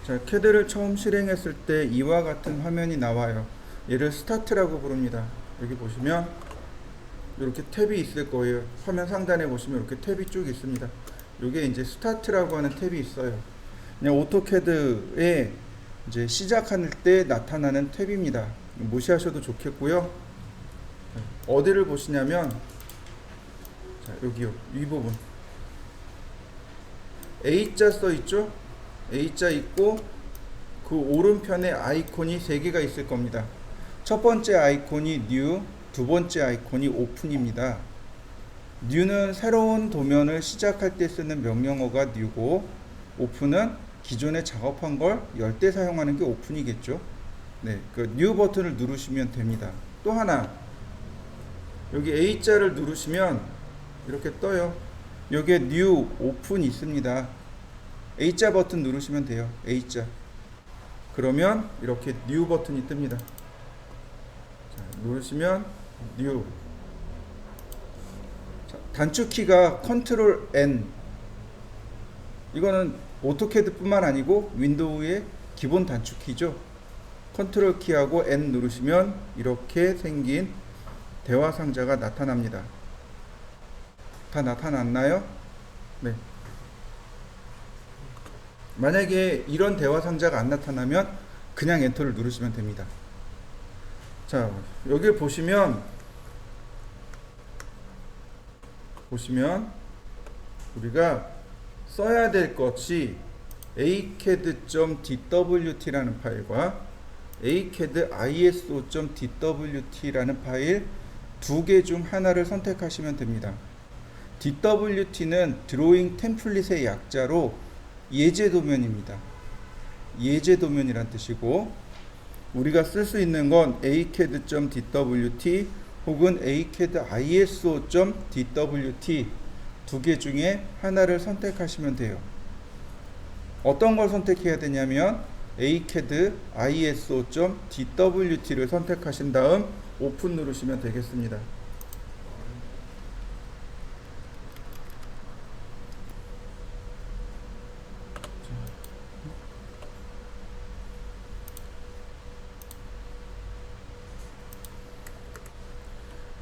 자, 캐드를 처음 실행했을 때 이와 같은 화면이 나와요. 얘를 스타트라고 부릅니다. 여기 보시면 이렇게 탭이 있을 거예요. 화면 상단에 보시면 이렇게 탭이 쭉 있습니다. 이게 이제 스타트라고 하는 탭이 있어요. 그냥 오토캐드에 이제 시작할 때 나타나는 탭입니다. 무시하셔도 좋겠고요. 어디를 보시냐면, 자, 여기요. 이 부분. A자 써 있죠? A자 있고 그 오른편에 아이콘이 3개가 있을 겁니다. 첫 번째 아이콘이 New, 두 번째 아이콘이 Open입니다. New는 새로운 도면을 시작할 때 쓰는 명령어가 New고, Open은 기존에 작업한 걸 열 때 사용하는 게 Open이겠죠. 네, 그 New 버튼을 누르시면 됩니다. 또 하나, 여기 A자를 누르시면 이렇게 떠요. 여기에 New, Open 있습니다. A자 버튼 누르시면 돼요. A자. 그러면 이렇게 New 버튼이 뜹니다. 자, 누르시면 New. 자, 단축키가 Ctrl N. 이거는 오토캐드 뿐만 아니고 윈도우의 기본 단축키죠. Ctrl 키하고 N 누르시면 이렇게 생긴 대화 상자가 나타납니다. 다 나타났나요? 네. 만약에 이런 대화 상자가 안 나타나면 그냥 엔터를 누르시면 됩니다. 자, 여기 보시면 우리가 써야 될 것이 acad.dwt라는 파일과 acad.iso.dwt라는 파일 두 개 중 하나를 선택하시면 됩니다. dwt는 드로잉 템플릿의 약자로 예제 도면입니다. 예제 도면이란 뜻이고, 우리가 쓸 수 있는 건 acad.dwt 혹은 acad.iso.dwt 두 개 중에 하나를 선택하시면 돼요. 어떤 걸 선택해야 되냐면 acad.iso.dwt를 선택하신 다음 오픈 누르시면 되겠습니다.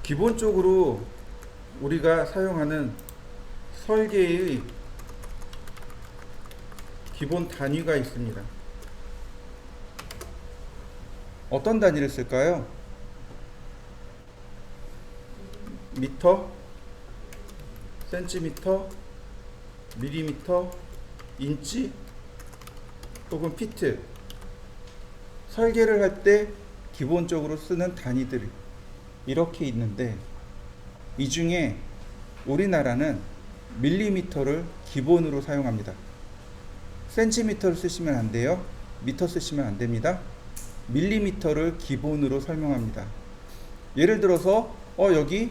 기본적으로 우리가 사용하는 설계의 기본 단위가 있습니다. 어떤 단위를 쓸까요? 미터, 센티미터, 밀리미터, 인치 혹은 피트. 설계를 할 때 기본적으로 쓰는 단위들이 이렇게 있는데, 이 중에 우리나라는 밀리미터를 기본으로 사용합니다. 센티미터를 쓰시면 안 돼요. 미터 쓰시면 안 됩니다. 밀리미터를 기본으로 설명합니다. 예를 들어서 여기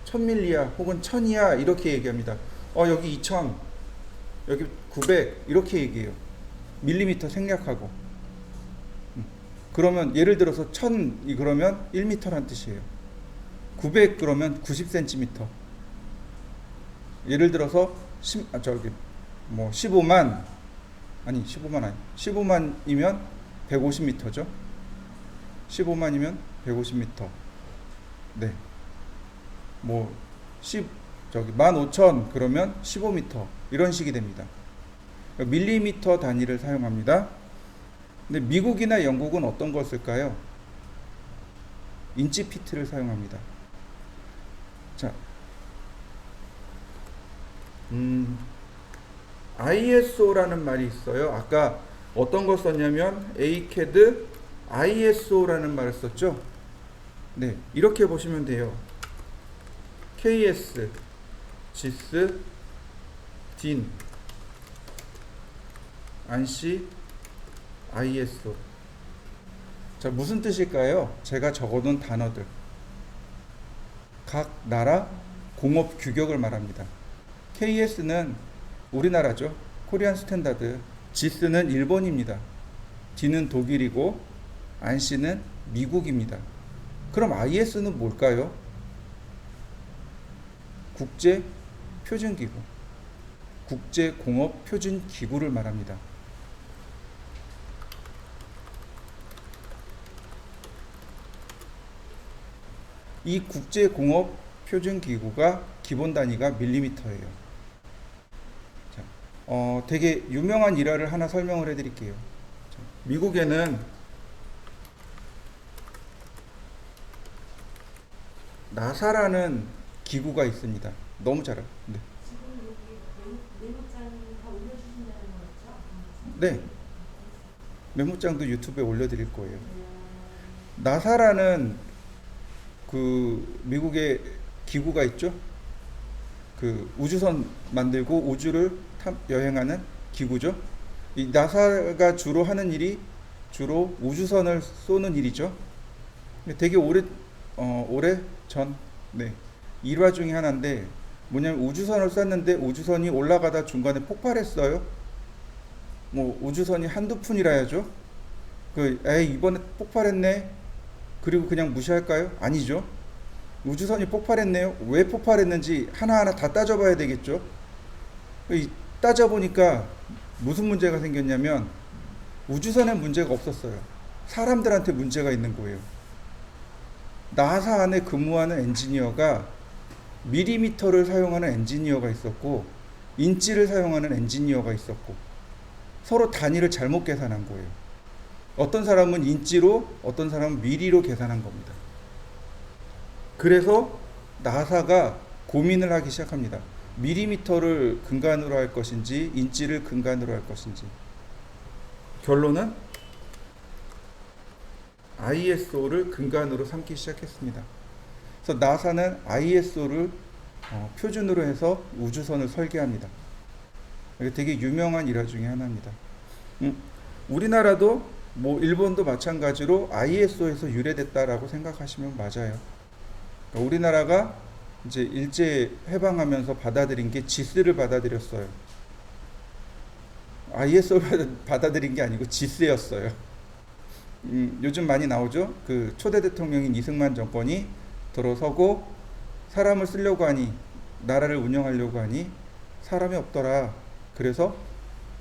1000밀리야 혹은 1000이야 이렇게 얘기합니다. 여기 2000, 여기 900 이렇게 얘기해요. 밀리미터 생략하고. 그러면 예를 들어서 1000이 그러면 1m란 뜻이에요. 900 그러면 90cm. 예를 들어서 15만 아니 15만이면 150m죠. 15만이면 150m. 네. 15,000 그러면 15m 이런 식이 됩니다. 밀리미터 단위를 사용합니다. 근데 미국이나 영국은 어떤 걸 쓸까요? 인치 피트를 사용합니다. 자, ISO라는 말이 있어요. 아까 어떤 걸 썼냐면 acad ISO라는 말을 썼죠. 네, 이렇게 보시면 돼요. KS, GIS, DIN, ANSI, ISO. 자, 무슨 뜻일까요? 제가 적어둔 단어들. 각 나라 공업 규격을 말합니다. KS는 우리나라죠. 코리안 스탠다드. GIS는 일본입니다. D는 독일이고 ANSI는 미국입니다. 그럼 IS는 뭘까요? 국제 표준기구, 국제공업 표준기구를 말합니다. 이 국제공업 표준기구가 기본 단위가 밀리미터예요. 자, 되게 유명한 일화를 하나 설명을 해드릴게요. 자, 미국에는 나사라는 기구가 있습니다. 너무 잘 알아요. 네. 지금 여기 메모장 다 올려주신다는 거죠? 네. 메모장도 유튜브에 올려드릴 거예요. 나사라는 그 미국의 기구가 있죠. 그 우주선 만들고 우주를 여행하는 기구죠. 이 나사가 주로 하는 일이 주로 우주선을 쏘는 일이죠. 되게 오래 전 네, 일화 중에 하나인데 뭐냐면 우주선을 쐈는데 우주선이 올라가다 중간에 폭발했어요. 뭐 우주선이 한두 푼이라 야죠. 이번에 폭발했네. 그리고 그냥 무시할까요? 아니죠. 우주선이 폭발했네요. 왜 폭발했는지 하나하나 다 따져봐야 되겠죠. 따져보니까 무슨 문제가 생겼냐면 우주선에 문제가 없었어요. 사람들한테 문제가 있는 거예요. 나사 안에 근무하는 엔지니어가 밀리미터를 사용하는 엔지니어가 있었고 인치를 사용하는 엔지니어가 있었고 서로 단위를 잘못 계산한 거예요. 어떤 사람은 인치로 어떤 사람은 미리로 계산한 겁니다. 그래서 나사가 고민을 하기 시작합니다. 밀리미터를 근간으로 할 것인지 인치를 근간으로 할 것인지. 결론은 ISO를 근간으로 삼기 시작했습니다. 그래서 나사는 ISO를 표준으로 해서 우주선을 설계합니다. 이게 되게 유명한 일화 중에 하나입니다. 우리나라도 뭐 일본도 마찬가지로 ISO에서 유래됐다라고 생각하시면 맞아요. 그러니까 우리나라가 이제 일제 해방하면서 받아들인 게 지스를 받아들였어요. ISO를 받아들인 게 아니고 지스였어요. 요즘 많이 나오죠. 그 초대 대통령인 이승만 정권이 들어서고 사람을 쓰려고 하니 나라를 운영하려고 하니 사람이 없더라. 그래서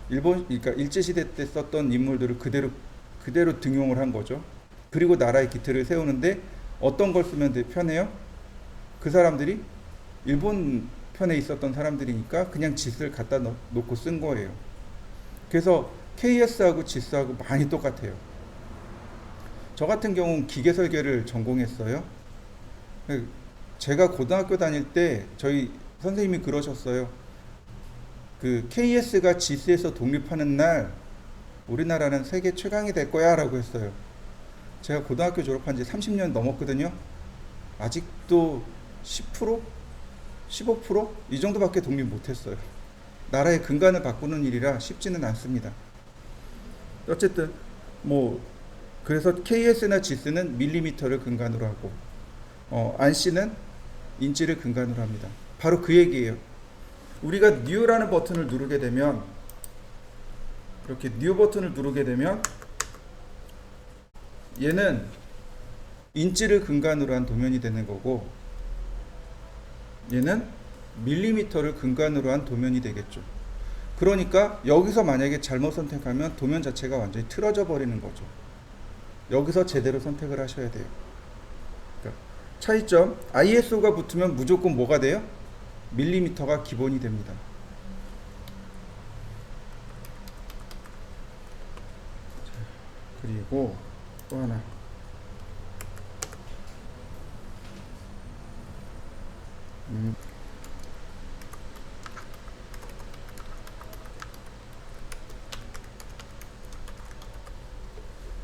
그러니까 일제 시대 때 썼던 인물들을 그대로 등용을 한 거죠. 그리고 나라의 기틀을 세우는데 어떤 걸 쓰면 편해요? 그 사람들이 일본 편에 있었던 사람들이니까 그냥 짓을 갖다 놓고 쓴 거예요. 그래서 KS하고 지스하고 많이 똑같아요. 저 같은 경우는 기계 설계를 전공했어요. 제가 고등학교 다닐 때 저희 선생님이 그러셨어요. 그 KS가 지스에서 독립하는 날 우리나라는 세계 최강이 될 거야 라고 했어요. 제가 고등학교 졸업한 지 30년 넘었거든요. 아직도 10%? 15%? 이 정도밖에 독립 못했어요. 나라의 근간을 바꾸는 일이라 쉽지는 않습니다. 어쨌든 그래서 KS나 지스는 밀리미터를 근간으로 하고 안시는 인치를 근간으로 합니다. 바로 그 얘기예요. 우리가 New라는 버튼을 누르게 되면 이렇게 New 버튼을 누르게 되면 얘는 인치를 근간으로 한 도면이 되는 거고 얘는 밀리미터를 근간으로 한 도면이 되겠죠. 그러니까 여기서 만약에 잘못 선택하면 도면 자체가 완전히 틀어져 버리는 거죠. 여기서 제대로 선택을 하셔야 돼요. 그러니까 차이점, ISO가 붙으면 무조건 뭐가 돼요? 밀리미터가 기본이 됩니다. 그리고 또 하나,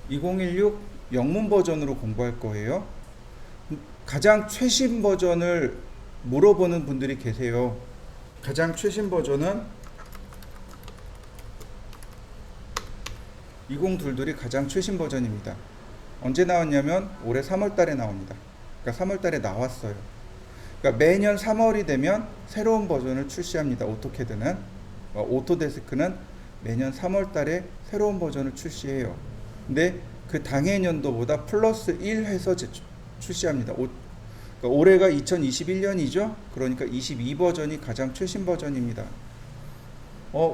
2016 영문 버전으로 공부할 거예요. 가장 최신 버전을 물어보는 분들이 계세요. 가장 최신 버전은 2022이 가장 최신 버전입니다. 언제 나왔냐면 올해 3월 달에 나옵니다. 그러니까 3월 달에 나왔어요. 그러니까 매년 3월이 되면 새로운 버전을 출시합니다. 오토캐드는 오토데스크는 매년 3월 달에 새로운 버전을 출시해요. 근데 그 당해 년도보다 플러스 1 해서 출시합니다. 그러니까 올해가 2021년이죠. 그러니까 22 버전이 가장 최신 버전입니다.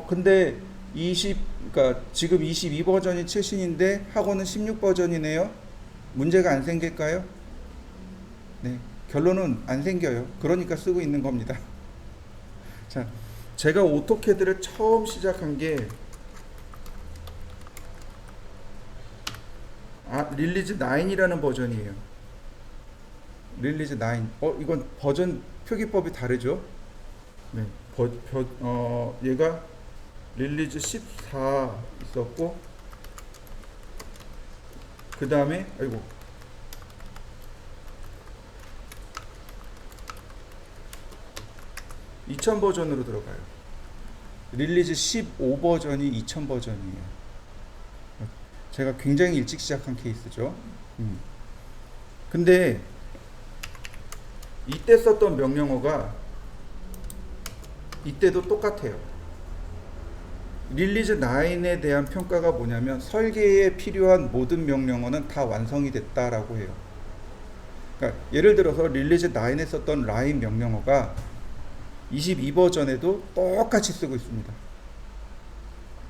근데 그러니까 지금 22 버전이 최신인데 학원은 16 버전이네요. 문제가 안 생길까요? 네. 결론은 안 생겨요. 그러니까 쓰고 있는 겁니다. 자, 제가 오토캐드를 처음 시작한 게 릴리즈 9이라는 버전이에요. 릴리즈 9. 이건 버전 표기법이 다르죠? 네. 얘가 릴리즈 14 있었고, 그 다음에, 2000 버전으로 들어가요. 릴리즈 15 버전이 2000 버전이에요. 제가 굉장히 일찍 시작한 케이스죠. 근데 이때 썼던 명령어가 이때도 똑같아요. 릴리즈 9에 대한 평가가 뭐냐면 설계에 필요한 모든 명령어는 다 완성이 됐다라고 해요. 그러니까 예를 들어서 릴리즈 9에 썼던 라인 명령어가 22버전에도 똑같이 쓰고 있습니다.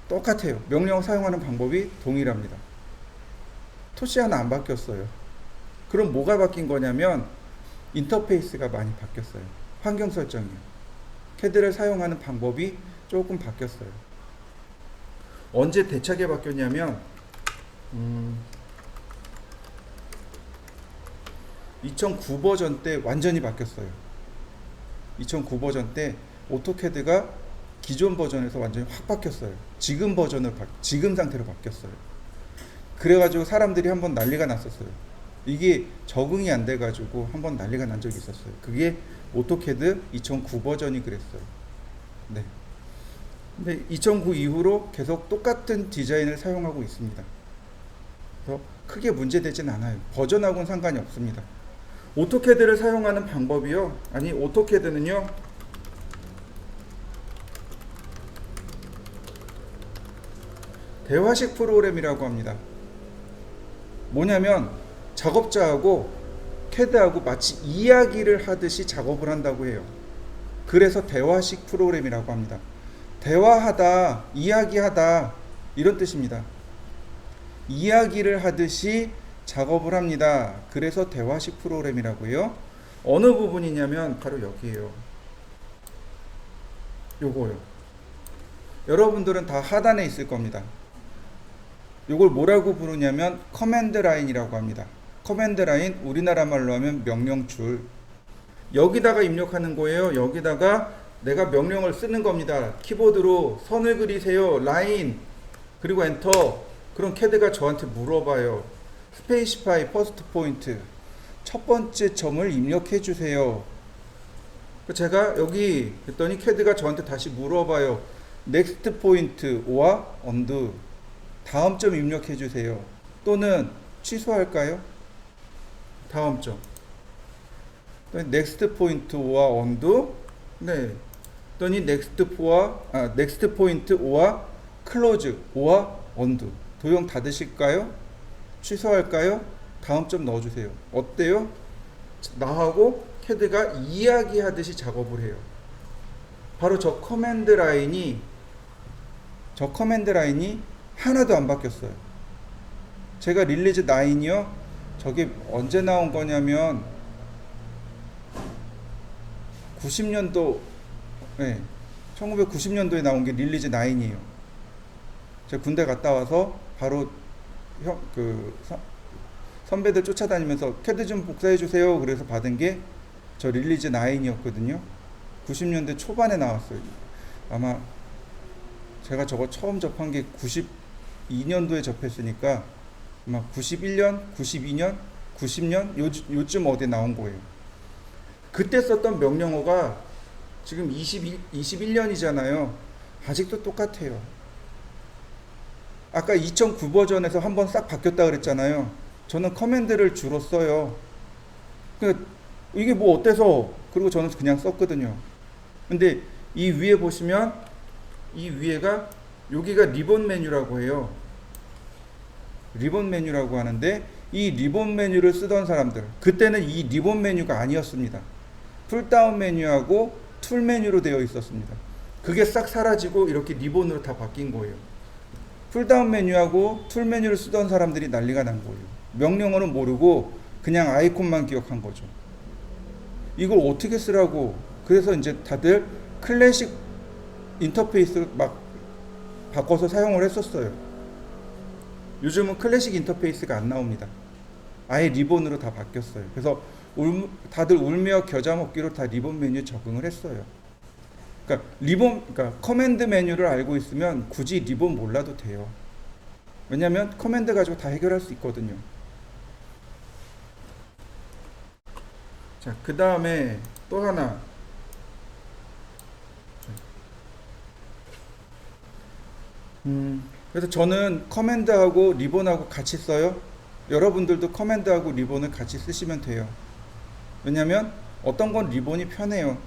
똑같아요. 명령어 사용하는 방법이 동일합니다. 토시 하나 안 바뀌었어요. 그럼 뭐가 바뀐 거냐면 인터페이스가 많이 바뀌었어요. 환경 설정이요. 캐드를 사용하는 방법이 조금 바뀌었어요. 언제 대차게 바뀌었냐면 2009 버전 때 완전히 바뀌었어요. 2009 버전 때 오토캐드가 기존 버전에서 완전히 확 바뀌었어요. 지금 상태로 바뀌었어요. 그래가지고 사람들이 한번 난리가 났었어요. 이게 적응이 안 돼가지고 한번 난리가 난 적이 있었어요. 그게 오토캐드 2009 버전이 그랬어요. 네. 근데 2009 이후로 계속 똑같은 디자인을 사용하고 있습니다. 그래서 크게 문제되진 않아요. 버전하고는 상관이 없습니다. 오토캐드를 사용하는 방법이요. 오토캐드는요. 대화식 프로그램이라고 합니다. 뭐냐면 작업자하고 캐드하고 마치 이야기를 하듯이 작업을 한다고 해요. 그래서 대화식 프로그램이라고 합니다. 대화하다, 이야기하다 이런 뜻입니다. 이야기를 하듯이 작업을 합니다. 그래서 대화식 프로그램이라고 해요. 어느 부분이냐면 바로 여기에요. 요거요. 여러분들은 다 하단에 있을 겁니다. 요걸 뭐라고 부르냐면 커맨드 라인이라고 합니다. 커맨드 라인, 우리나라 말로 하면 명령줄. 여기다가 입력하는 거예요. 여기다가 내가 명령을 쓰는 겁니다. 키보드로 선을 그리세요. 라인, 그리고 엔터. 그럼 캐드가 저한테 물어봐요. 스페이시파이 퍼스트 포인트. 첫 번째 점을 입력해 주세요. 제가 여기 했더니 캐드가 저한테 다시 물어봐요. 넥스트 포인트와 언두. 다음 점 입력해 주세요. 또는 취소할까요? 다음 점. 넥스트 포인트와 언두. 네. 또니 넥스트 포인트 오와 클로즈 오와 언두. 도형 닫으실까요? 취소할까요? 다음 점 넣어주세요. 어때요? 나하고 캐드가 이야기하듯이 작업을 해요. 바로 저 커맨드 라인이 하나도 안 바뀌었어요. 제가 릴리즈 9이요. 저게 언제 나온 거냐면 90년도, 네, 1990년도에 나온 게 릴리즈 9이에요. 제가 군대 갔다 와서 바로 선배들 쫓아다니면서 캐드 좀 복사해 주세요. 그래서 받은 게 저 릴리즈 9이었거든요. 90년대 초반에 나왔어요. 아마 제가 저거 처음 접한 게 92년도에 접했으니까 아마 91년, 92년, 90년 요쯤 어디에 나온 거예요. 그때 썼던 명령어가 지금 21년이잖아요. 아직도 똑같아요. 아까 2009 버전에서 한번 싹 바뀌었다 그랬잖아요. 저는 커맨드를 주로 써요. 그러니까 이게 뭐 어때서, 그리고 저는 그냥 썼거든요. 근데 이 위에 보시면 이 위에가 여기가 리본 메뉴라고 해요. 리본 메뉴라고 하는데 이 리본 메뉴를 쓰던 사람들, 그때는 이 리본 메뉴가 아니었습니다. 풀다운 메뉴하고 툴 메뉴로 되어 있었습니다. 그게 싹 사라지고 이렇게 리본으로 다 바뀐 거예요. 풀다운 메뉴하고 툴 메뉴를 쓰던 사람들이 난리가 난 거예요. 명령어는 모르고 그냥 아이콘만 기억한 거죠. 이걸 어떻게 쓰라고. 그래서 이제 다들 클래식 인터페이스 막 바꿔서 사용을 했었어요. 요즘은 클래식 인터페이스가 안 나옵니다. 아예 리본으로 다 바뀌었어요. 그래서 다들 울며 겨자 먹기로 다 리본 메뉴 적응을 했어요. 그러니까 커맨드 메뉴를 알고 있으면 굳이 리본 몰라도 돼요. 왜냐하면 커맨드 가지고 다 해결할 수 있거든요. 자, 그 다음에 또 하나. 그래서 저는 커맨드하고 리본하고 같이 써요. 여러분들도 커맨드하고 리본을 같이 쓰시면 돼요. 왜냐면 어떤 건 리본이 편해요.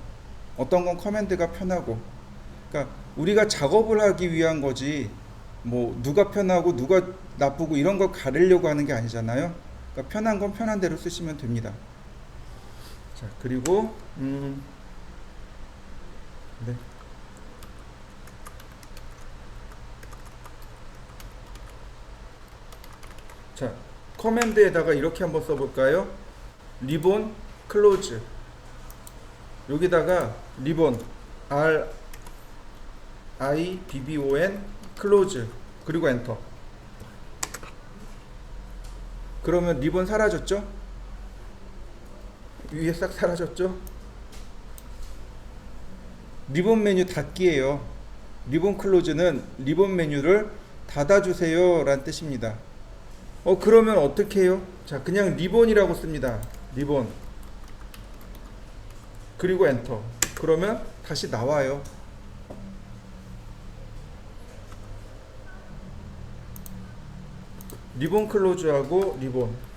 어떤 건 커맨드가 편하고. 그러니까 우리가 작업을 하기 위한 거지 뭐 누가 편하고 누가 나쁘고 이런 걸 가리려고 하는 게 아니잖아요. 그러니까 편한 건 편한 대로 쓰시면 됩니다. 자, 그리고 네. 자, 커맨드에다가 이렇게 한번 써볼까요? 리본 클로즈. 여기다가 리본 R I B B O N 클로즈 그리고 엔터. 그러면 리본 사라졌죠? 위에 싹 사라졌죠? 리본 메뉴 닫기예요. 리본 클로즈는 리본 메뉴를 닫아주세요 라는 뜻입니다. 그러면 어떻게 해요? 자, 그냥 리본이라고 씁니다. 리본 그리고 엔터. 그러면 다시 나와요. 리본 클로즈하고 리본.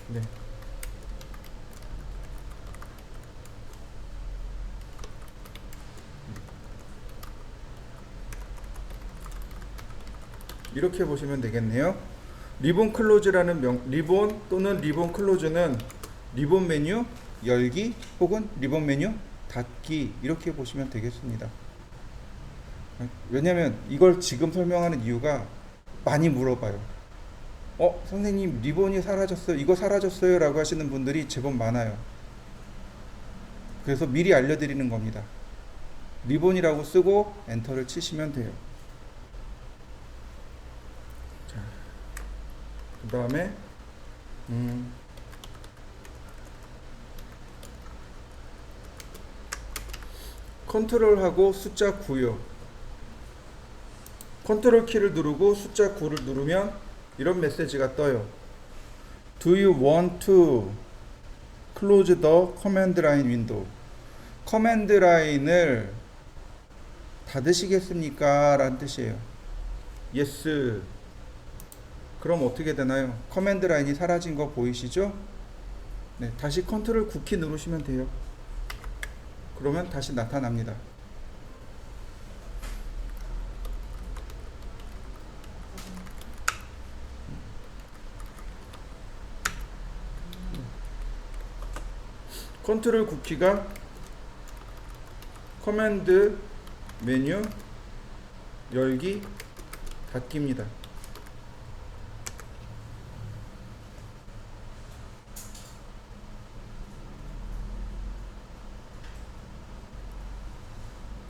네. 이렇게 보시면 되겠네요. 리본 클로즈라는 리본 또는 리본 클로즈는 리본 메뉴 열기 혹은 리본 메뉴 닫기 이렇게 보시면 되겠습니다. 왜냐면 이걸 지금 설명하는 이유가 많이 물어봐요. 선생님 리본이 사라졌어요. 이거 사라졌어요 라고 하시는 분들이 제법 많아요. 그래서 미리 알려드리는 겁니다. 리본이라고 쓰고 엔터를 치시면 돼요. 자, 그 다음에 컨트롤하고 숫자 9요. 컨트롤 키를 누르고 숫자 9를 누르면 이런 메시지가 떠요. Do you want to close the command line window? 커맨드 라인을 닫으시겠습니까? 라는 뜻이에요. Yes. 그럼 어떻게 되나요? 커맨드 라인이 사라진 거 보이시죠? 네, 다시 컨트롤 9키 누르시면 돼요. 그러면 다시 나타납니다. 컨트롤 9키가 커맨드 메뉴 열기 닫기입니다.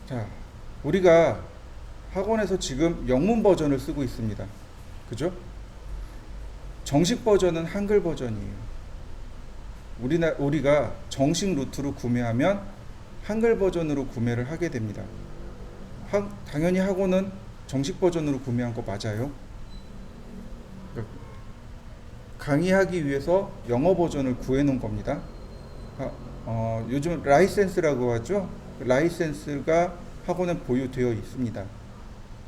자, 우리가 학원에서 지금 영문 버전을 쓰고 있습니다. 그죠? 정식 버전은 한글 버전이에요. 우리가 정식 루트로 구매하면 한글 버전으로 구매를 하게 됩니다. 당연히 학원은 정식 버전으로 구매한 거 맞아요. 강의하기 위해서 영어 버전을 구해놓은 겁니다. 요즘 라이센스라고 하죠. 라이센스가 학원에 보유되어 있습니다.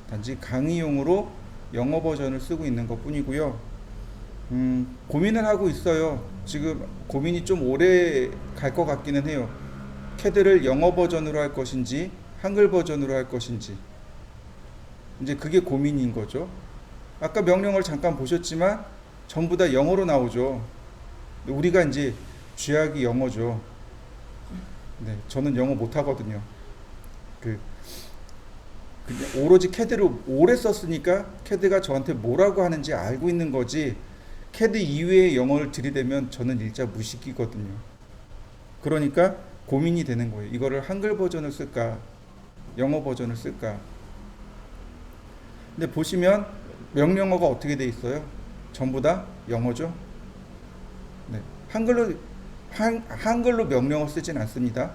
단지 강의용으로 영어 버전을 쓰고 있는 것 뿐이고요. 고민을 하고 있어요. 지금 고민이 좀 오래 갈 것 같기는 해요. 캐드를 영어 버전으로 할 것인지 한글 버전으로 할 것인지 이제 그게 고민인 거죠. 아까 명령을 잠깐 보셨지만 전부 다 영어로 나오죠. 우리가 이제 쥐약이 영어죠. 네, 저는 영어 못 하거든요. 그냥 오로지 캐드를 오래 썼으니까 캐드가 저한테 뭐라고 하는지 알고 있는 거지, 캐드 이외의 영어를 들이대면 저는 일자 무식이거든요. 그러니까 고민이 되는 거예요. 이거를 한글 버전을 쓸까, 영어 버전을 쓸까. 근데 보시면 명령어가 어떻게 돼 있어요? 전부 다 영어죠. 네. 한글로 명령어 쓰진 않습니다.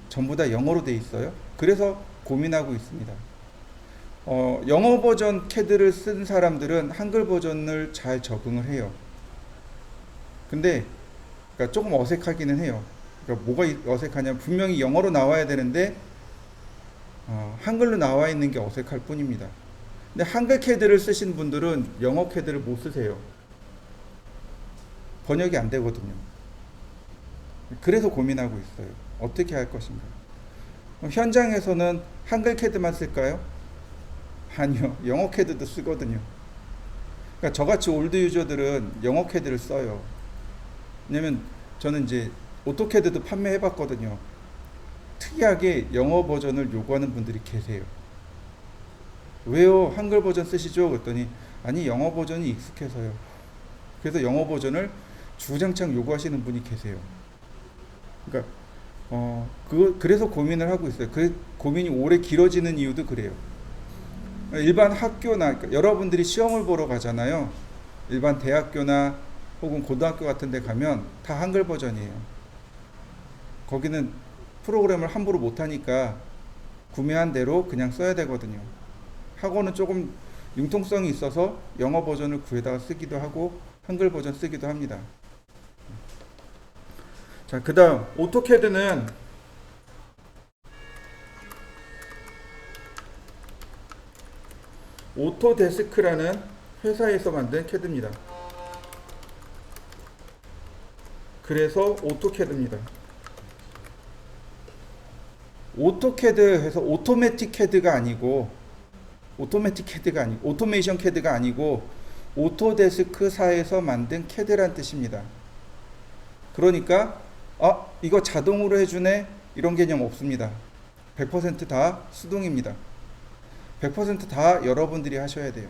전부 다 영어로 돼 있어요. 그래서 고민하고 있습니다. 영어 버전 캐드를 쓴 사람들은 한글 버전을 잘 적응을 해요. 근데 그러니까 조금 어색하기는 해요. 그러니까 뭐가 어색하냐면 분명히 영어로 나와야 되는데 한글로 나와 있는 게 어색할 뿐입니다. 근데 한글 캐드를 쓰신 분들은 영어 캐드를 못 쓰세요. 번역이 안 되거든요. 그래서 고민하고 있어요. 어떻게 할 것인가. 현장에서는 한글 캐드만 쓸까요? 아니요. 영어 캐드도 쓰거든요. 그러니까 저같이 올드 유저들은 영어 캐드를 써요. 왜냐면 저는 이제 오토캐드도 판매해 봤거든요. 특이하게 영어 버전을 요구하는 분들이 계세요. 왜요? 한글 버전 쓰시죠? 그랬더니 아니, 영어 버전이 익숙해서요. 그래서 영어 버전을 주장창 요구하시는 분이 계세요. 그러니까 그래서 고민을 하고 있어요. 그 고민이 오래 길어지는 이유도 그래요. 일반 학교나, 그러니까 여러분들이 시험을 보러 가잖아요. 일반 대학교나 혹은 고등학교 같은 데 가면 다 한글 버전이에요. 거기는 프로그램을 함부로 못하니까 구매한 대로 그냥 써야 되거든요. 학원은 조금 융통성이 있어서 영어 버전을 구해다가 쓰기도 하고 한글 버전 쓰기도 합니다. 자, 그 다음 오토캐드는 오토데스크라는 회사에서 만든 캐드입니다. 그래서 오토캐드입니다. 오토캐드 해서 오토매틱 캐드가 아니고 오토메이션 캐드가 아니고 오토데스크사에서 만든 캐드란 뜻입니다. 그러니까 이거 자동으로 해주네 이런 개념 없습니다. 100%다 수동입니다. 100%다 여러분들이 하셔야 돼요.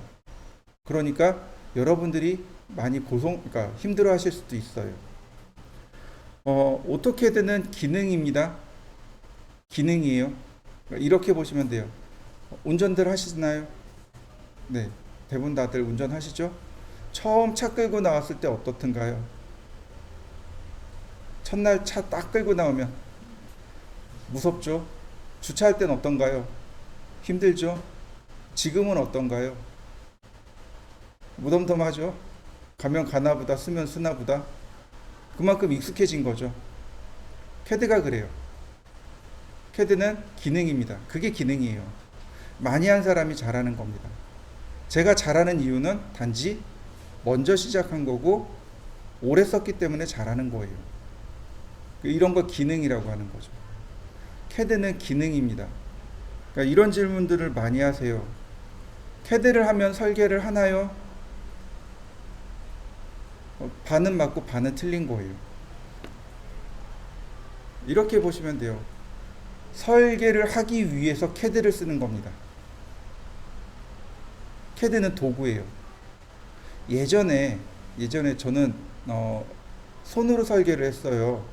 그러니까 여러분들이 많이 그러니까 힘들어 하실 수도 있어요. 오토캐드는 기능입니다. 기능이에요. 이렇게 보시면 돼요. 운전들 하시나요? 네, 대부분 다들 운전하시죠? 처음 차 끌고 나왔을 때 어떻던가요? 첫날 차 딱 끌고 나오면 무섭죠? 주차할 땐 어떤가요? 힘들죠? 지금은 어떤가요? 무덤덤하죠? 가면 가나보다, 쓰면 쓰나보다. 그만큼 익숙해진 거죠. 캐드가 그래요. 캐드는 기능입니다. 그게 기능이에요. 많이 한 사람이 잘하는 겁니다. 제가 잘하는 이유는 단지 먼저 시작한 거고 오래 썼기 때문에 잘하는 거예요. 이런 거 기능이라고 하는 거죠. 캐드는 기능입니다. 그러니까 이런 질문들을 많이 하세요. 캐드를 하면 설계를 하나요? 반은 맞고 반은 틀린 거예요. 이렇게 보시면 돼요. 설계를 하기 위해서 캐드를 쓰는 겁니다. 캐드는 도구예요. 예전에 저는 손으로 설계를 했어요.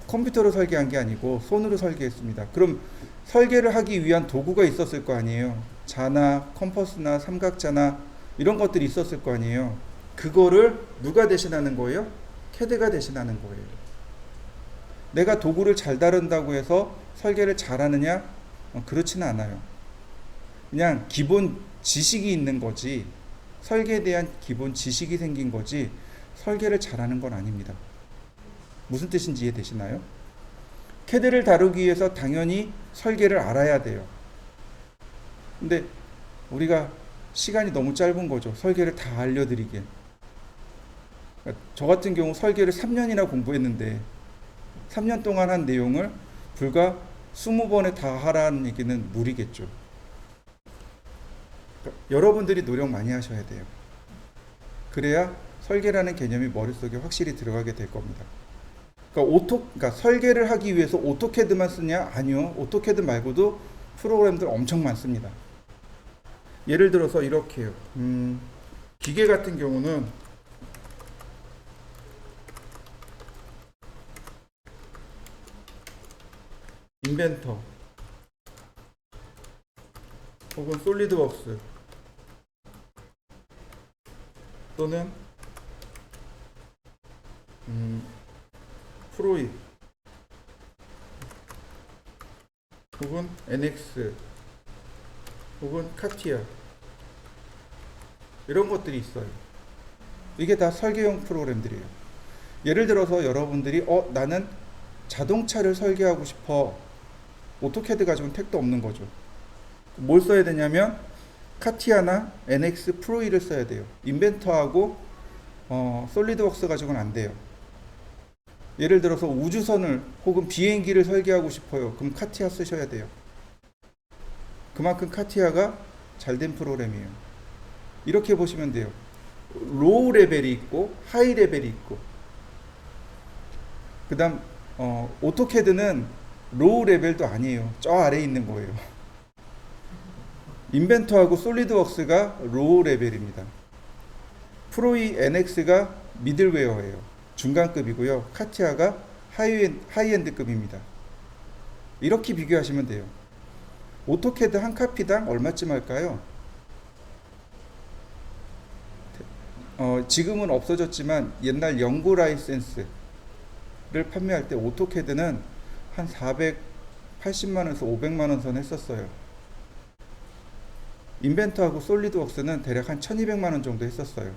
컴퓨터로 설계한 게 아니고 손으로 설계했습니다. 그럼 설계를 하기 위한 도구가 있었을 거 아니에요. 자나 컴퍼스나 삼각자나 이런 것들이 있었을 거 아니에요. 그거를 누가 대신하는 거예요? 캐드가 대신하는 거예요. 내가 도구를 잘 다룬다고 해서 설계를 잘하느냐? 그렇지는 않아요. 그냥 기본 지식이 있는 거지, 설계에 대한 기본 지식이 생긴 거지 설계를 잘하는 건 아닙니다. 무슨 뜻인지 이해되시나요? 캐드를 다루기 위해서 당연히 설계를 알아야 돼요. 근데 우리가 시간이 너무 짧은 거죠. 설계를 다 알려드리기엔. 저 같은 경우 설계를 3년이나 공부했는데 3년 동안 한 내용을 불과 20번에 다 하라는 얘기는 무리겠죠. 그러니까 여러분들이 노력 많이 하셔야 돼요. 그래야 설계라는 개념이 머릿속에 확실히 들어가게 될 겁니다. 그러니까 설계를 하기 위해서 오토캐드만 쓰냐? 아니요. 오토캐드 말고도 프로그램들 엄청 많습니다. 예를 들어서 이렇게요. 기계 같은 경우는 인벤터 혹은 솔리드웍스 또는 프로이 혹은 NX 혹은 카티아 이런 것들이 있어요. 이게 다 설계용 프로그램들이에요. 예를 들어서 여러분들이 나는 자동차를 설계하고 싶어. 오토캐드 가지고는 택도 없는 거죠. 뭘 써야 되냐면 카티아나 NX 프로이를 써야 돼요. 인벤터하고 솔리드웍스 가지고는 안 돼요. 예를 들어서 우주선을 혹은 비행기를 설계하고 싶어요. 그럼 카티아 쓰셔야 돼요. 그만큼 카티아가 잘된 프로그램이에요. 이렇게 보시면 돼요. 로우 레벨이 있고 하이 레벨이 있고, 그 다음 오토캐드는 로우 레벨도 아니에요. 저 아래에 있는 거예요. 인벤터하고 솔리드웍스가 로우 레벨입니다. 프로이 NX가 미들웨어예요. 중간급이고요. 카티아가 하이엔드급입니다. 이렇게 비교하시면 돼요. 오토캐드 한 카피당 얼마쯤 할까요? 지금은 없어졌지만 옛날 연구 라이센스를 판매할 때 오토캐드는 한 480만원에서 500만원 선 했었어요. 인벤터하고 솔리드웍스는 대략 한 1200만원 정도 했었어요.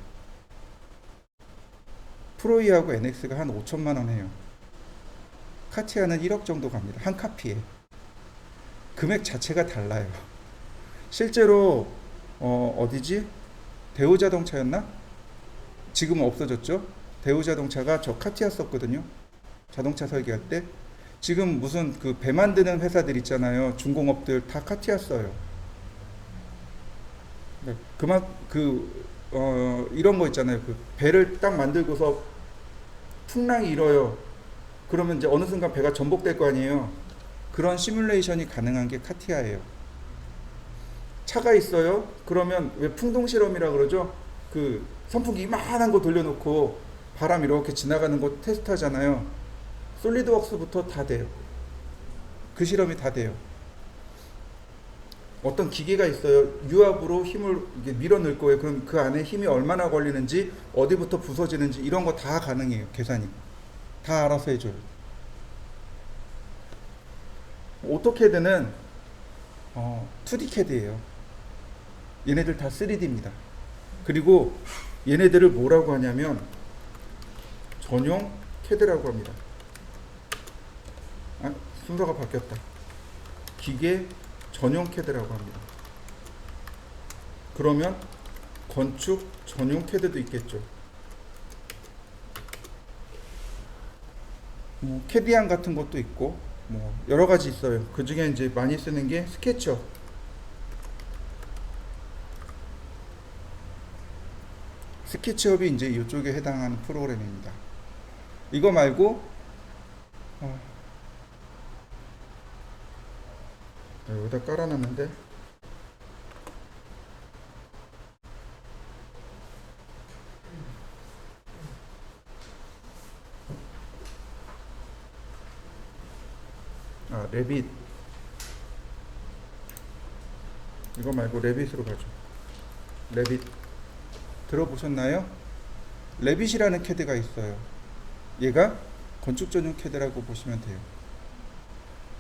프로이하고 NX가 한 5천만원 해요. 카티아는 1억 정도 갑니다. 한 카피에. 금액 자체가 달라요. 실제로 어디지? 대우자동차였나? 지금은 없어졌죠. 대우자동차가 저 카티아 썼거든요. 자동차 설계할 때. 지금 무슨 그 배 만드는 회사들 있잖아요. 중공업들 다 카티아 써요. 이런 거 있잖아요. 그 배를 딱 만들고서 풍랑이 일어요. 그러면 이제 어느 순간 배가 전복될 거 아니에요. 그런 시뮬레이션이 가능한 게 카티아예요. 차가 있어요. 그러면 왜 풍동 실험이라 그러죠? 그 선풍기 이만한 거 돌려놓고 바람 이렇게 지나가는 거 테스트 하잖아요. 솔리드웍스부터 다 돼요. 그 실험이 다 돼요. 어떤 기계가 있어요. 유압으로 힘을 이게 밀어 넣을 거예요. 그럼 그 안에 힘이 얼마나 걸리는지, 어디부터 부서지는지 이런 거 다 가능해요. 계산이 다 알아서 해줘요. 오토캐드는 2D 캐드예요. 얘네들 다 3D입니다. 그리고 얘네들을 뭐라고 하냐면 전용 캐드라고 합니다. 순서가 바뀌었다. 기계 전용 캐드라고 합니다. 그러면 건축 전용 캐드도 있겠죠. 캐디안 같은 것도 있고 여러 가지 있어요. 그 중에 이제 많이 쓰는 게 스케치업. 스케치업이 이제 이쪽에 해당하는 프로그램입니다. 이거 말고 여기다 깔아놨는데 레빗. 이거 말고 레빗으로 가죠. 레빗 들어보셨나요? 레빗이라는 캐드가 있어요. 얘가 건축 전용 캐드라고 보시면 돼요.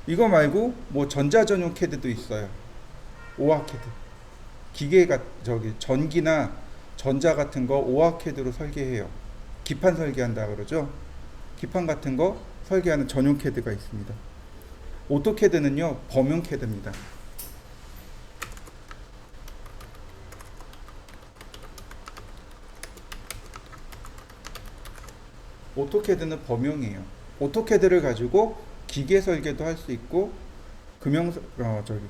이거 말고 전자 전용 캐드도 있어요. 오아 캐드. 기계가 전기나 전자 같은 거 오아 캐드로 설계해요. 기판 설계한다 그러죠. 기판 같은 거 설계하는 전용 캐드가 있습니다. 오토캐드는요 범용 캐드입니다. 오토캐드는 범용이에요. 오토캐드를 가지고 기계 설계도 할 수 있고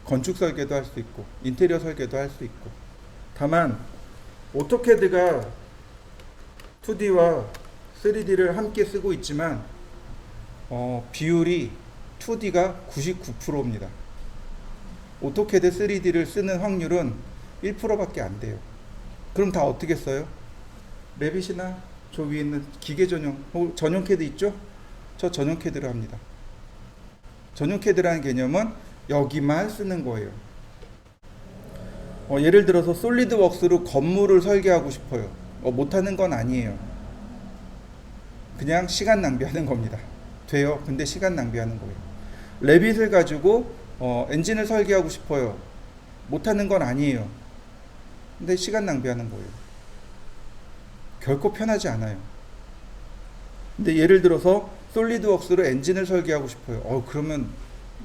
건축 설계도 할 수 있고 인테리어 설계도 할 수 있고. 다만 오토캐드가 2D와 3D를 함께 쓰고 있지만 비율이 2D가 99%입니다. 오토캐드 3D를 쓰는 확률은 1%밖에 안 돼요. 그럼 다 어떻게 써요? 레빗이나 저 위에 있는 기계 전용 혹은 전용 캐드 있죠? 저 전용 캐드를 합니다. 전용 캐드라는 개념은 여기만 쓰는 거예요. 예를 들어서 솔리드웍스로 건물을 설계하고 싶어요. 못하는 건 아니에요. 그냥 시간 낭비하는 겁니다. 돼요. 근데 시간 낭비하는 거예요. 레빗을 가지고 엔진을 설계하고 싶어요. 못하는 건 아니에요. 근데 시간 낭비하는 거예요. 결코 편하지 않아요. 근데 예를 들어서 솔리드웍스로 엔진을 설계하고 싶어요. 그러면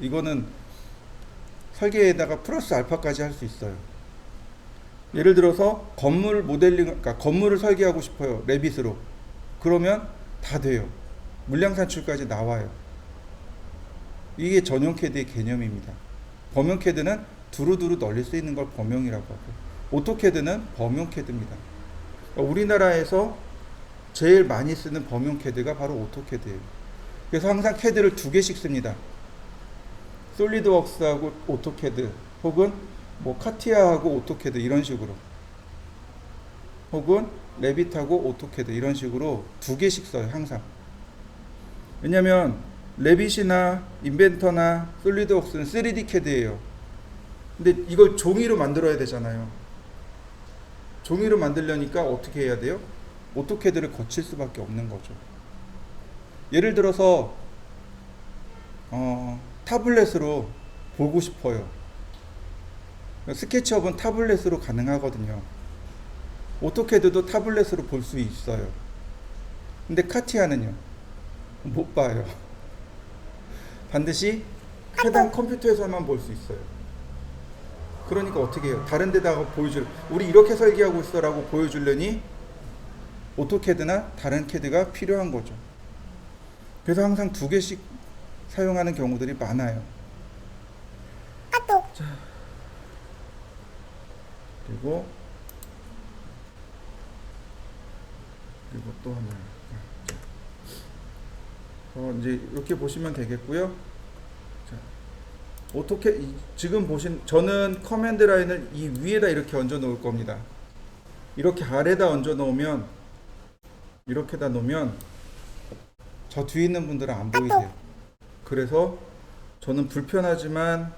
이거는 설계에다가 플러스 알파까지 할 수 있어요. 예를 들어서 건물 모델링, 그러니까 건물을 설계하고 싶어요. 레빗으로. 그러면 다 돼요. 물량 산출까지 나와요. 이게 전용 캐드의 개념입니다. 범용 캐드는 두루두루 널리 쓰이는 걸 범용이라고 하고, 오토캐드는 범용 캐드입니다. 우리나라에서 제일 많이 쓰는 범용 캐드가 바로 오토캐드예요. 그래서 항상 캐드를 두 개씩 씁니다. 솔리드웍스하고 오토캐드, 혹은 카티아하고 오토캐드 이런 식으로, 혹은 레빗하고 오토캐드 이런 식으로 두 개씩 써요. 항상. 왜냐면 레빗이나 인벤터나 솔리드웍스는 3D 캐드예요. 근데 이걸 종이로 만들어야 되잖아요. 종이로 만들려니까 어떻게 해야 돼요? 오토캐드를 거칠 수밖에 없는 거죠. 예를 들어서 타블렛으로 보고 싶어요. 스케치업은 타블렛으로 가능하거든요. 오토캐드도 타블렛으로 볼 수 있어요. 근데 카티아는요? 못 봐요. 반드시 해당 컴퓨터에서만 볼 수 있어요. 그러니까 어떻게 해요? 다른 데다가 우리 이렇게 설계하고 있어 라고 보여주려니 오토캐드나 다른 캐드가 필요한 거죠. 그래서 항상 두 개씩 사용하는 경우들이 많아요. 자, 그리고 또 하나. 이제 이렇게 보시면 되겠고요. 자, 지금 저는 커맨드 라인을 이 위에다 이렇게 얹어 놓을 겁니다. 이렇게 아래다 얹어 놓으면, 이렇게다 놓으면 저 뒤에 있는 분들은 안 보이세요. 그래서 저는 불편하지만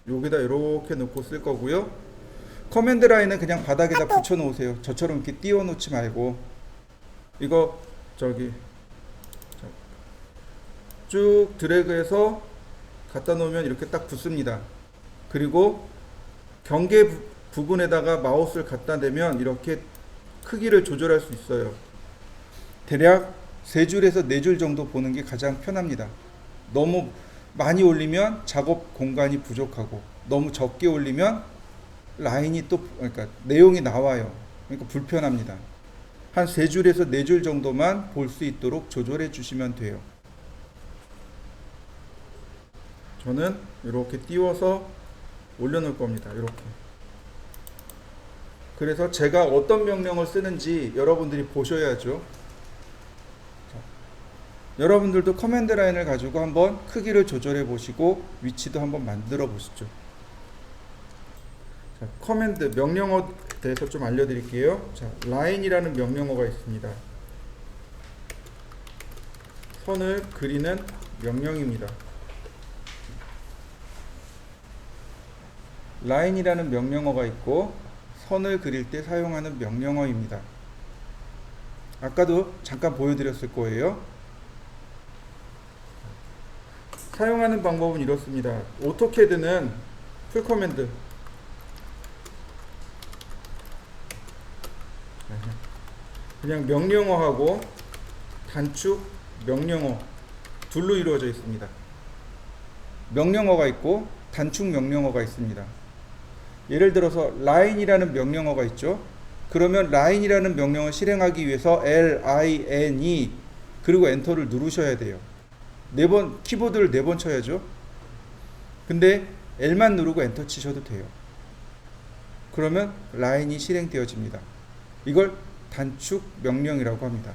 여기다 이렇게 놓고 쓸 거고요. 커맨드 라인은 그냥 바닥에다 붙여 놓으세요. 저처럼 이렇게 띄워 놓지 말고, 이거 쭉 드래그해서 갖다 놓으면 이렇게 딱 붙습니다. 그리고 경계 부분에다가 마우스를 갖다 대면 이렇게 크기를 조절할 수 있어요. 대략 3줄에서 4줄 정도 보는 게 가장 편합니다. 너무 많이 올리면 작업 공간이 부족하고, 너무 적게 올리면 라인이 그러니까 내용이 나와요. 그러니까 불편합니다. 한 3줄에서 4줄 정도만 볼 수 있도록 조절해 주시면 돼요. 저는 이렇게 띄워서 올려놓을 겁니다. 이렇게. 그래서 제가 어떤 명령을 쓰는지 여러분들이 보셔야죠. 자, 여러분들도 커맨드 라인을 가지고 한번 크기를 조절해 보시고 위치도 한번 만들어 보시죠. 자, 커맨드 명령어에 대해서 좀 알려드릴게요. 자, 라인이라는 명령어가 있습니다. 선을 그리는 명령입니다. 라인이라는 명령어가 있고 선을 그릴 때 사용하는 명령어입니다. 아까도 잠깐 보여드렸을 거예요. 사용하는 방법은 이렇습니다. 오토캐드는 풀 커맨드, 그냥 명령어하고 단축 명령어 둘로 이루어져 있습니다. 명령어가 있고 단축 명령어가 있습니다. 예를 들어서 line이라는 명령어가 있죠. 그러면 line이라는 명령을 실행하기 위해서 L-I-N-E 그리고 엔터를 누르셔야 돼요. 4번, 키보드를 4번 쳐야죠. 근데 L만 누르고 엔터 치셔도 돼요. 그러면 line이 실행되어집니다. 이걸 단축 명령이라고 합니다.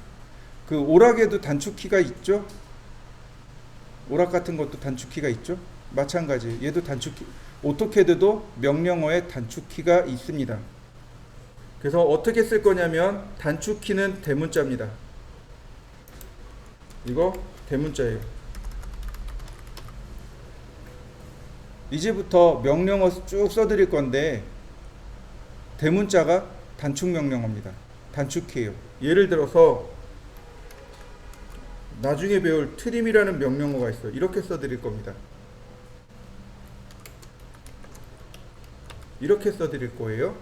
그 오락에도 단축키가 있죠. 오락 같은 것도 단축키가 있죠. 마찬가지. 얘도 단축키. 오토캐드도 명령어에 단축키가 있습니다. 그래서 어떻게 쓸 거냐면 단축키는 대문자입니다. 이거 대문자예요. 이제부터 명령어 쭉 써드릴 건데 대문자가 단축 명령어입니다. 단축키예요. 예를 들어서 나중에 배울 트림이라는 명령어가 있어요. 이렇게 써드릴 겁니다. 이렇게 써드릴 거예요.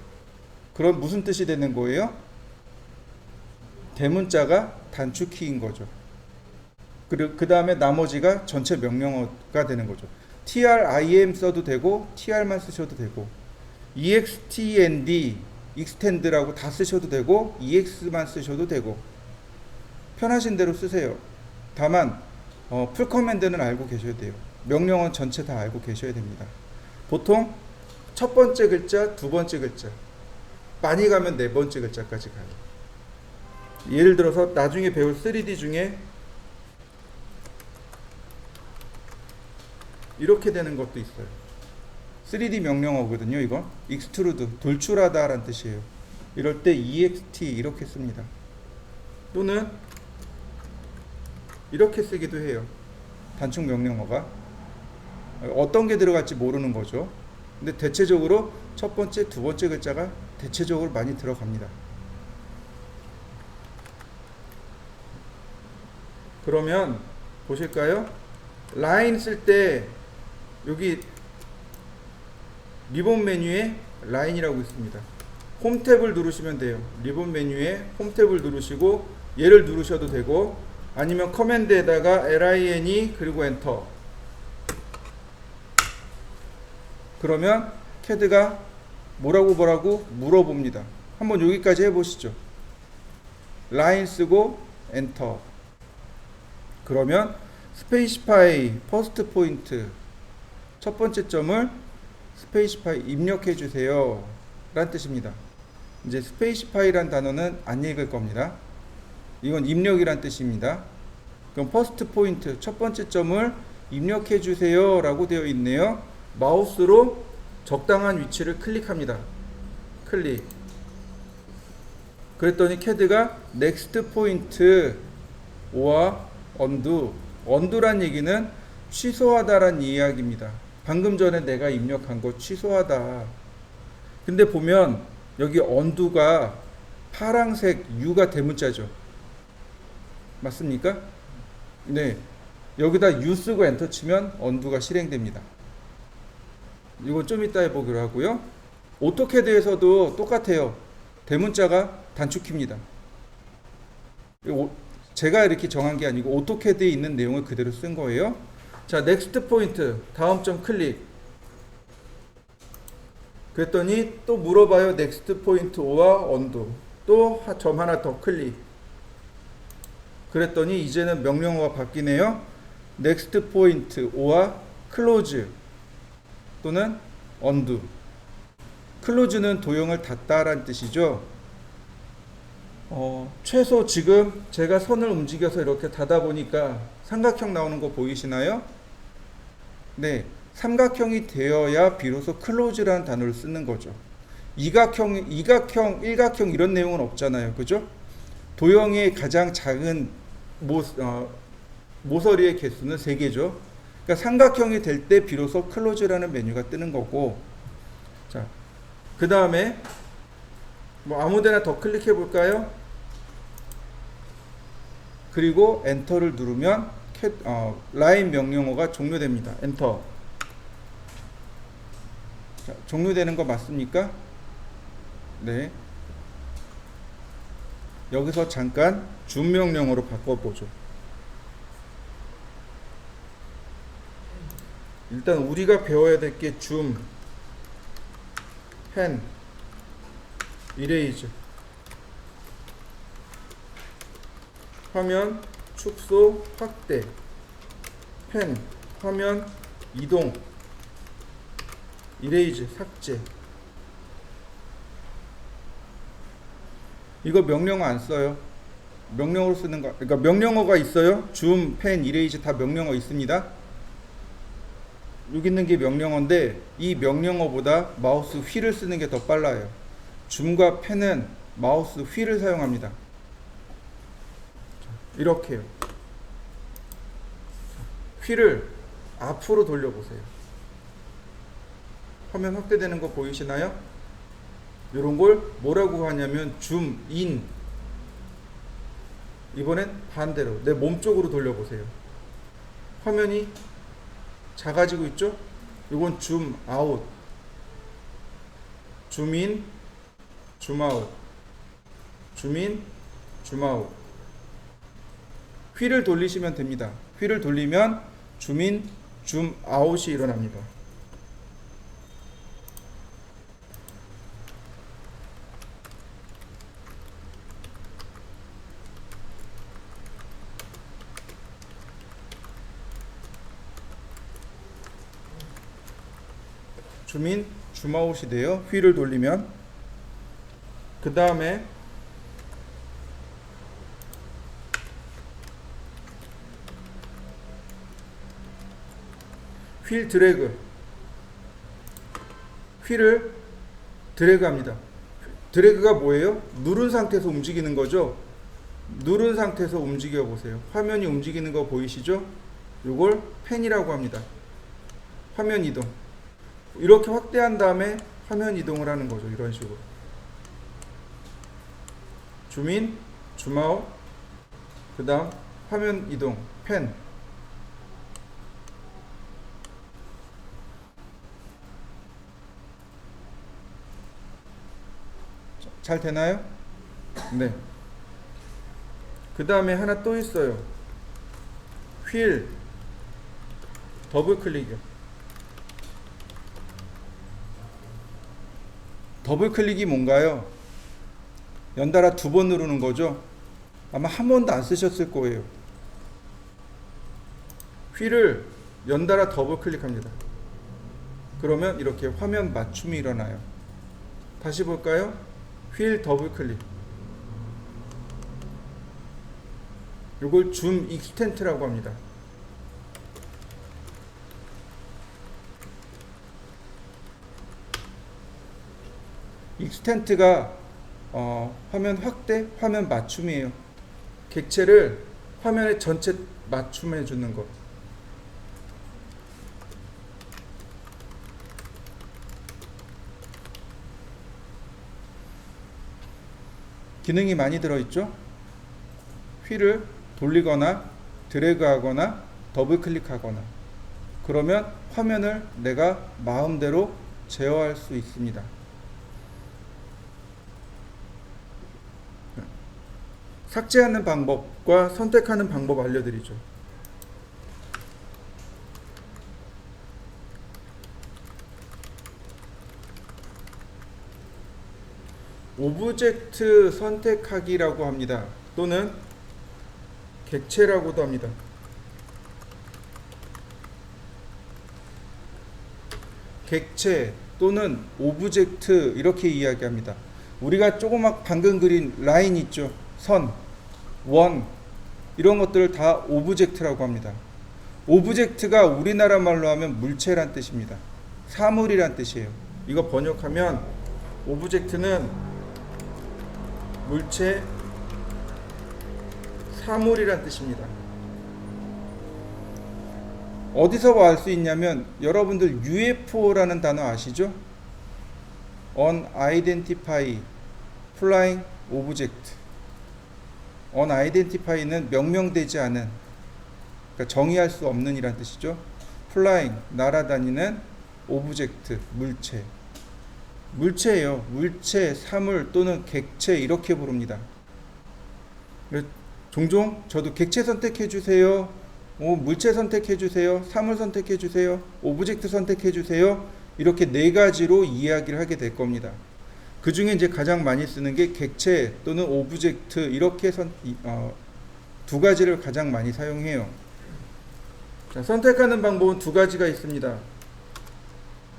그럼 무슨 뜻이 되는 거예요? 대문자가 단축키인 거죠. 그리고 그 다음에 나머지가 전체 명령어가 되는 거죠. trim 써도 되고 tr만 쓰셔도 되고 extend, extend라고 다 쓰셔도 되고 ex만 쓰셔도 되고 편하신 대로 쓰세요. 다만 풀 커맨드는 알고 계셔야 돼요. 명령어 전체 다 알고 계셔야 됩니다. 보통 첫 번째 글자, 두 번째 글자, 많이 가면 네 번째 글자까지 가요. 예를 들어서 나중에 배울 3D 중에 이렇게 되는 것도 있어요. 3D 명령어거든요. 이건 extrude, 돌출하다 라는 뜻이에요. 이럴 때 ext 이렇게 씁니다. 또는 이렇게 쓰기도 해요. 단축 명령어가 어떤 게 들어갈지 모르는 거죠. 근데 대체적으로 첫 번째, 두 번째 글자가 대체적으로 많이 들어갑니다. 그러면 보실까요? 라인 쓸 때 여기 리본 메뉴에 라인이라고 있습니다. 홈 탭을 누르시면 돼요. 리본 메뉴에 홈 탭을 누르시고 얘를 누르셔도 되고 아니면 커맨드에다가 line 그리고 엔터. 그러면 캐드가 뭐라고 물어봅니다. 한번 여기까지 해보시죠. 라인 쓰고 엔터. 그러면 스페이시파이 퍼스트 포인트 첫 번째 점을 스페이시파이 입력해 주세요 라는 뜻입니다. 이제 스페이시파이란 단어는 안 읽을 겁니다. 이건 입력이란 뜻입니다. 그럼 퍼스트 포인트 첫 번째 점을 입력해 주세요 라고 되어 있네요. 마우스로 적당한 위치를 클릭합니다. 클릭. 그랬더니 캐드가 넥스트 포인트 오와 언두. 언두란 얘기는 취소하다란 이야기입니다. 방금 전에 내가 입력한 거 취소하다. 근데 보면 여기 언두가 파랑색 U가 대문자죠. 맞습니까? 네. 여기다 U 쓰고 엔터 치면 언두가 실행됩니다. 이건 좀 이따 해보기로 하고요. 오토캐드에서도 똑같아요. 대문자가 단축키입니다. 제가 이렇게 정한 게 아니고 오토캐드에 있는 내용을 그대로 쓴 거예요. 자, 넥스트 포인트 다음 점 클릭. 그랬더니 또 물어봐요. 넥스트 포인트 오와 언두. 또 점 하나 더 클릭. 그랬더니 이제는 명령어가 바뀌네요. 넥스트 포인트 오와 클로즈 또는 언두. 클로즈는 도형을 닫다라는 뜻이죠. 최소 지금 제가 손을 움직여서 이렇게 닫아 보니까 삼각형 나오는 거 보이시나요? 네, 삼각형이 되어야 비로소 클로즈라는 단어를 쓰는 거죠. 이각형, 일각형 이런 내용은 없잖아요. 그죠? 도형의 가장 작은 모서리의 개수는 3개죠. 그러니까 삼각형이 될 때 비로소 클로즈라는 메뉴가 뜨는 거고. 자, 그 다음에 뭐 아무데나 더 클릭해 볼까요? 그리고 엔터를 누르면 라인 명령어가 종료됩니다. 엔터. 자, 종료되는 거 맞습니까? 네. 여기서 잠깐 줌 명령어로 바꿔보죠. 일단 우리가 배워야 될 게 줌, 펜, 이레이즈, 화면 축소 확대, 펜 화면 이동, 이레이즈 삭제. 이거 명령어 안 써요. 명령어로 쓰는 거. 그러니까 명령어가 있어요. 줌, 펜, 이레이즈 다 명령어 있습니다. 여기 있는 게 명령어인데 이 명령어보다 마우스 휠을 쓰는 게 더 빨라요. 줌과 펜은 마우스 휠을 사용합니다. 이렇게요. 휠을 앞으로 돌려보세요. 화면 확대되는 거 보이시나요? 이런 걸 뭐라고 하냐면 줌인. 이번엔 반대로 내 몸 쪽으로 돌려보세요. 화면이 작아지고 있죠? 이건 줌아웃, 줌인, 줌아웃, 줌인, 줌아웃. 휠을 돌리시면 됩니다. 휠을 돌리면 줌인, 줌아웃이 일어납니다. 줌인, 줌아웃이 돼요. 휠을 돌리면. 그 다음에 휠 드래그. 휠을 드래그 합니다. 드래그가 뭐예요? 누른 상태에서 움직이는 거죠. 누른 상태에서 움직여 보세요. 화면이 움직이는 거 보이시죠? 이걸 펜이라고 합니다. 화면 이동. 이렇게 확대한 다음에 화면 이동을 하는 거죠. 이런 식으로. 줌인, 줌아웃, 그 다음 화면 이동, 펜. 잘 되나요? 네. 그 다음에 하나 또 있어요. 휠 더블 클릭이요. 더블 클릭이 뭔가요? 연달아 2번 누르는 거죠. 아마 한 번도 안 쓰셨을 거예요. 휠을 연달아 더블 클릭합니다. 그러면 이렇게 화면 맞춤이 일어나요. 다시 볼까요? 휠 더블 클릭. 이걸 줌 익스텐트라고 합니다. 익스텐트가 화면 확대, 화면 맞춤이에요. 객체를 화면에 전체 맞춤해 주는 것. 기능이 많이 들어있죠. 휠을 돌리거나 드래그하거나 더블 클릭하거나, 그러면 화면을 내가 마음대로 제어할 수 있습니다. 삭제하는 방법과 선택하는 방법 알려드리죠. 오브젝트 선택하기라고 합니다. 또는 객체라고도 합니다. 객체 또는 오브젝트 이렇게 이야기합니다. 우리가 조그맣 방금 그린 라인 있죠. 선, 원, 이런 것들을 다 오브젝트라고 합니다. 오브젝트가 우리나라 말로 하면 물체란 뜻입니다. 사물이란 뜻이에요. 이거 번역하면 오브젝트는 물체, 사물이란 뜻입니다. 어디서 알 수 있냐면 여러분들 UFO라는 단어 아시죠? Unidentified Flying Object. Unidentified는 명명되지 않은, 그러니까 정의할 수 없는 이란 뜻이죠. Flying, 날아다니는, Object, 물체. 물체예요. 물체, 사물 또는 객체 이렇게 부릅니다. 종종 저도 객체 선택해 주세요, 물체 선택해 주세요, 사물 선택해 주세요, 오브젝트 선택해 주세요, 이렇게 4가지로 이야기를 하게 될 겁니다. 그 중에 이제 가장 많이 쓰는 게 객체 또는 오브젝트, 이렇게 2가지를 가장 많이 사용해요. 자, 선택하는 방법은 2가지가 있습니다.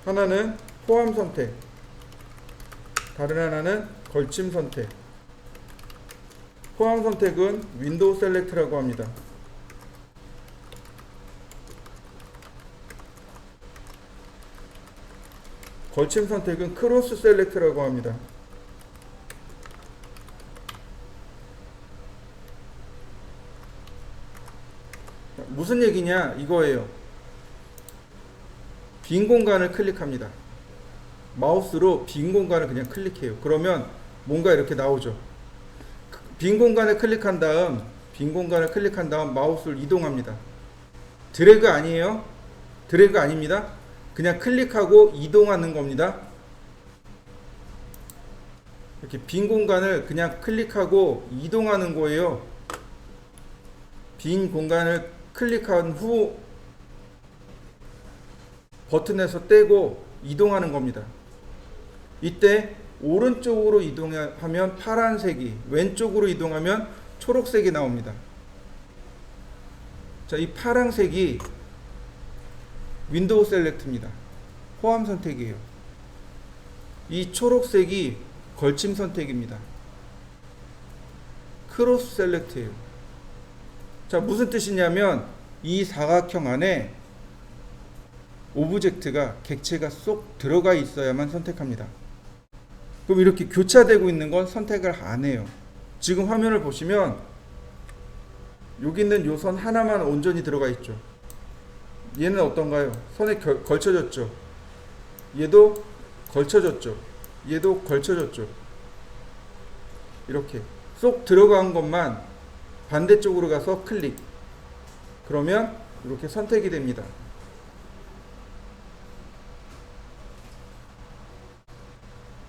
하나는 포함 선택, 다른 하나는 걸침 선택. 포함 선택은 윈도우 셀렉트라고 합니다. 걸침 선택은 크로스 셀렉트라고 합니다. 무슨 얘기냐 이거예요. 빈 공간을 클릭합니다. 마우스로 빈 공간을 그냥 클릭해요. 그러면 뭔가 이렇게 나오죠. 빈 공간을 클릭한 다음 마우스를 이동합니다. 드래그 아니에요. 드래그 아닙니다. 그냥 클릭하고 이동하는 겁니다. 이렇게 빈 공간을 그냥 클릭하고 이동하는 거예요. 빈 공간을 클릭한 후 버튼에서 떼고 이동하는 겁니다. 이때 오른쪽으로 이동하면 파란색이, 왼쪽으로 이동하면 초록색이 나옵니다. 자, 이 파란색이 윈도우 셀렉트입니다. 포함 선택이에요. 이 초록색이 걸침 선택입니다. 크로스 셀렉트예요. 자, 무슨 뜻이냐면 이 사각형 안에 오브젝트가, 객체가 쏙 들어가 있어야만 선택합니다. 그럼 이렇게 교차되고 있는 건 선택을 안 해요. 지금 화면을 보시면 여기 있는 요 선 하나만 온전히 들어가 있죠. 얘는 어떤가요? 선에 걸쳐졌죠. 얘도 걸쳐졌죠. 얘도 걸쳐졌죠. 이렇게 쏙 들어간 것만 반대쪽으로 가서 클릭. 그러면 이렇게 선택이 됩니다.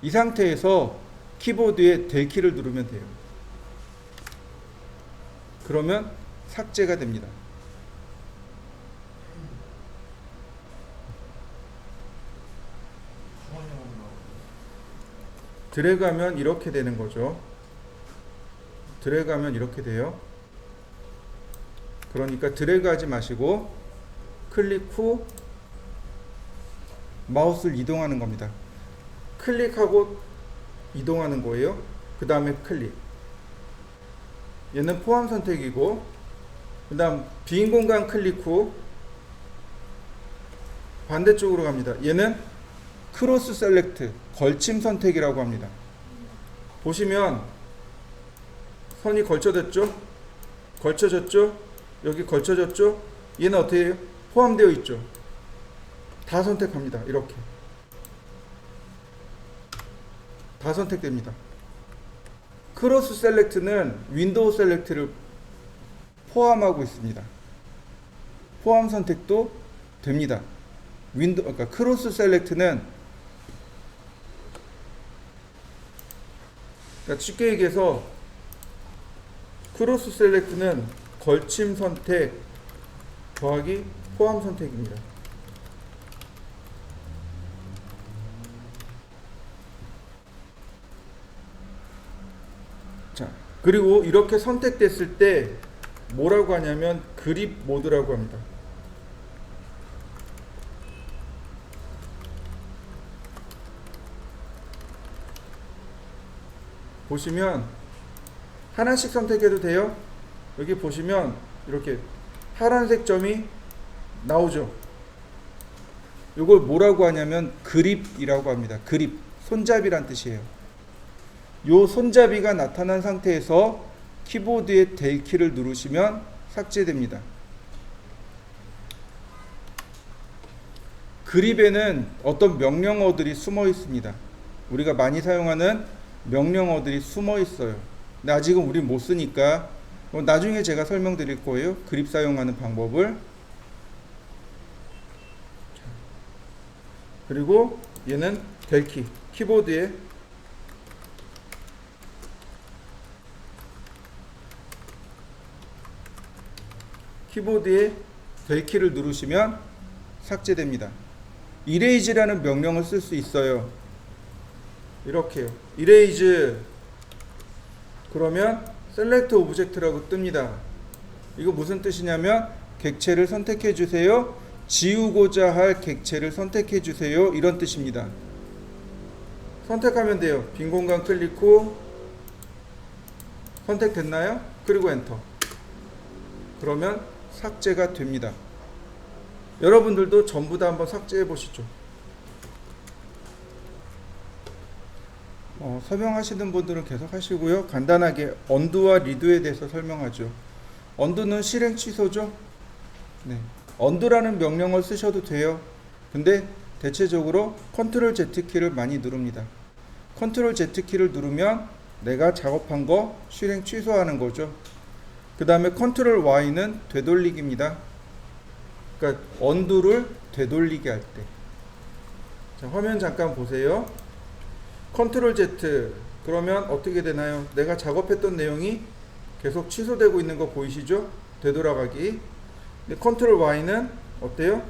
이 상태에서 키보드에 del 키를 누르면 돼요. 그러면 삭제가 됩니다. 드래그하면 이렇게 되는 거죠. 드래그하면 이렇게 돼요. 그러니까 드래그하지 마시고 클릭 후 마우스를 이동하는 겁니다. 클릭하고 이동하는 거예요. 그 다음에 클릭. 얘는 포함 선택이고, 그 다음 빈 공간 클릭 후 반대쪽으로 갑니다. 얘는 크로스 셀렉트, 걸침 선택이라고 합니다. 보시면 선이 걸쳐졌죠? 걸쳐졌죠? 여기 걸쳐졌죠? 얘는 어떻게 해요? 포함되어 있죠? 다 선택합니다. 이렇게 다 선택됩니다. 크로스 셀렉트는 윈도우 셀렉트를 포함하고 있습니다. 포함 선택도 됩니다. 그러니까 크로스 셀렉트는, 그러니까 쉽게 얘기해서 크로스 셀렉트는 걸침 선택 더하기 포함 선택입니다. 자, 그리고 이렇게 선택됐을 때 뭐라고 하냐면 그립 모드라고 합니다. 보시면 하나씩 선택해도 돼요. 여기 보시면 이렇게 파란색 점이 나오죠. 이걸 뭐라고 하냐면 그립이라고 합니다. 그립, 손잡이란 뜻이에요. 요 손잡이가 나타난 상태에서 키보드의 del 키를 누르시면 삭제됩니다. 그립에는 어떤 명령어들이 숨어 있습니다. 우리가 많이 사용하는 명령어들이 숨어 있어요. 근데 아직은 우리 못 쓰니까 나중에 제가 설명드릴 거예요. 그립 사용하는 방법을. 그리고 얘는 del 키, 키보드에 del 키를 누르시면 삭제됩니다. erase라는 명령을 쓸 수 있어요. 이렇게요. erase. 그러면 select object라고 뜹니다. 이거 무슨 뜻이냐면 객체를 선택해 주세요. 지우고자 할 객체를 선택해 주세요. 이런 뜻입니다. 선택하면 돼요. 빈 공간 클릭 후 선택됐나요? 그리고 엔터. 그러면 삭제가 됩니다. 여러분들도 전부 다 한번 삭제해 보시죠. 설명하시는 분들은 계속 하시고요. 간단하게 언두와 리두에 대해서 설명하죠. 언두는 실행 취소죠. 네. 언두라는 명령을 쓰셔도 돼요. 근데 대체적으로 컨트롤 Z키를 많이 누릅니다. 컨트롤 Z키를 누르면 내가 작업한 거 실행 취소하는 거죠. 그 다음에 컨트롤 Y는 되돌리기입니다. 그러니까 언두를 되돌리게 할 때. 자, 화면 잠깐 보세요. 컨트롤 Z 그러면 어떻게 되나요? 내가 작업했던 내용이 계속 취소되고 있는 거 보이시죠? 되돌아가기. 근데 컨트롤 Y는 어때요?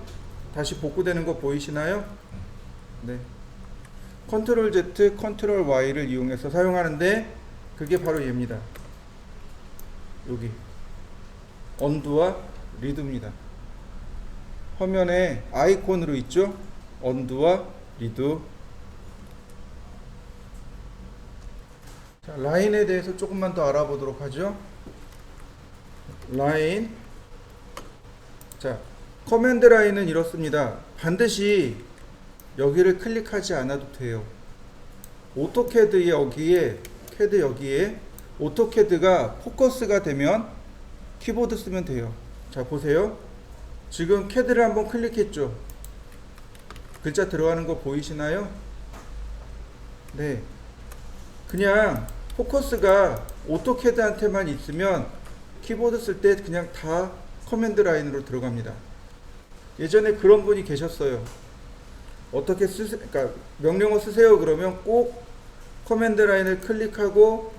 다시 복구되는 거 보이시나요? 네. 컨트롤 Z, 컨트롤 Y를 이용해서 사용하는데 그게 바로 얘입니다. 여기 언두와 리두입니다. 화면에 아이콘으로 있죠? 언두와 리두. 자, 라인에 대해서 조금만 더 알아보도록 하죠. 라인. 자, 커맨드 라인은 이렇습니다. 반드시 여기를 클릭하지 않아도 돼요. 오토캐드 여기에, 캐드 여기에 오토캐드가 포커스가 되면 키보드 쓰면 돼요. 자, 보세요. 지금 캐드를 한번 클릭했죠. 글자 들어가는 거 보이시나요? 네. 그냥 포커스가 오토캐드한테만 있으면 키보드 쓸 때 그냥 다 커맨드 라인으로 들어갑니다. 예전에 그런 분이 계셨어요. 어떻게 그러니까 명령어 쓰세요 그러면 꼭 커맨드 라인을 클릭하고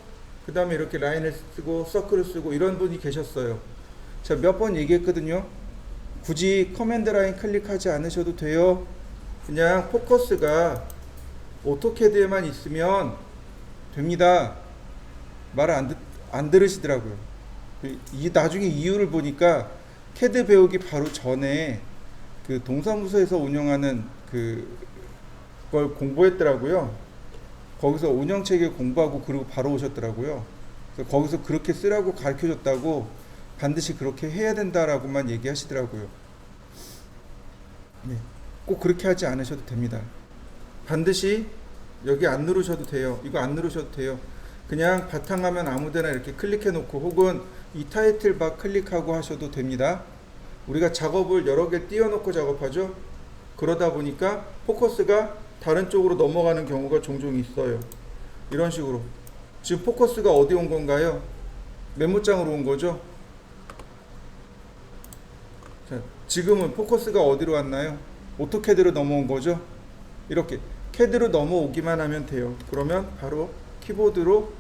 그 다음에 이렇게 라인을 쓰고 서클을 쓰고 이런 분이 계셨어요. 제가 몇 번 얘기했거든요. 굳이 커맨드 라인 클릭하지 않으셔도 돼요. 그냥 포커스가 오토캐드에만 있으면 됩니다. 말 안 들으시더라고요. 나중에 이유를 보니까 캐드 배우기 바로 전에 그 동사무소에서 운영하는 그걸 공부했더라고요. 거기서 운영체계 공부하고 그리고 바로 오셨더라고요. 그래서 거기서 그렇게 쓰라고 가르쳐줬다고 반드시 그렇게 해야 된다라고만 얘기하시더라고요. 네, 꼭 그렇게 하지 않으셔도 됩니다. 반드시 여기 안 누르셔도 돼요. 이거 안 누르셔도 돼요. 그냥 바탕화면 아무데나 이렇게 클릭해 놓고 혹은 이 타이틀 바 클릭하고 하셔도 됩니다. 우리가 작업을 여러 개 띄워놓고 작업하죠. 그러다 보니까 포커스가 다른 쪽으로 넘어가는 경우가 종종 있어요. 이런 식으로 지금 포커스가 어디 온 건가요? 메모장으로 온 거죠. 자, 지금은 포커스가 어디로 왔나요? 오토캐드로 넘어온 거죠. 이렇게 캐드로 넘어오기만 하면 돼요. 그러면 바로 키보드로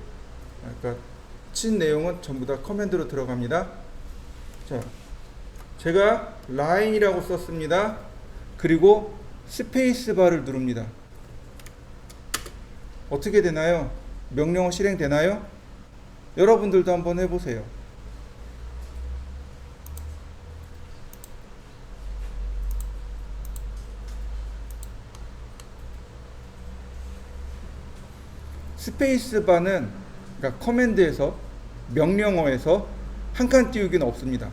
그러니까 친 내용은 전부 다 커맨드로 들어갑니다. 자, 제가 라인이라고 썼습니다. 그리고 스페이스바를 누릅니다. 어떻게 되나요? 명령어 실행되나요? 여러분들도 한번 해보세요. 스페이스바는 그러니까 커맨드에서 명령어에서 한 칸 띄우기는 없습니다.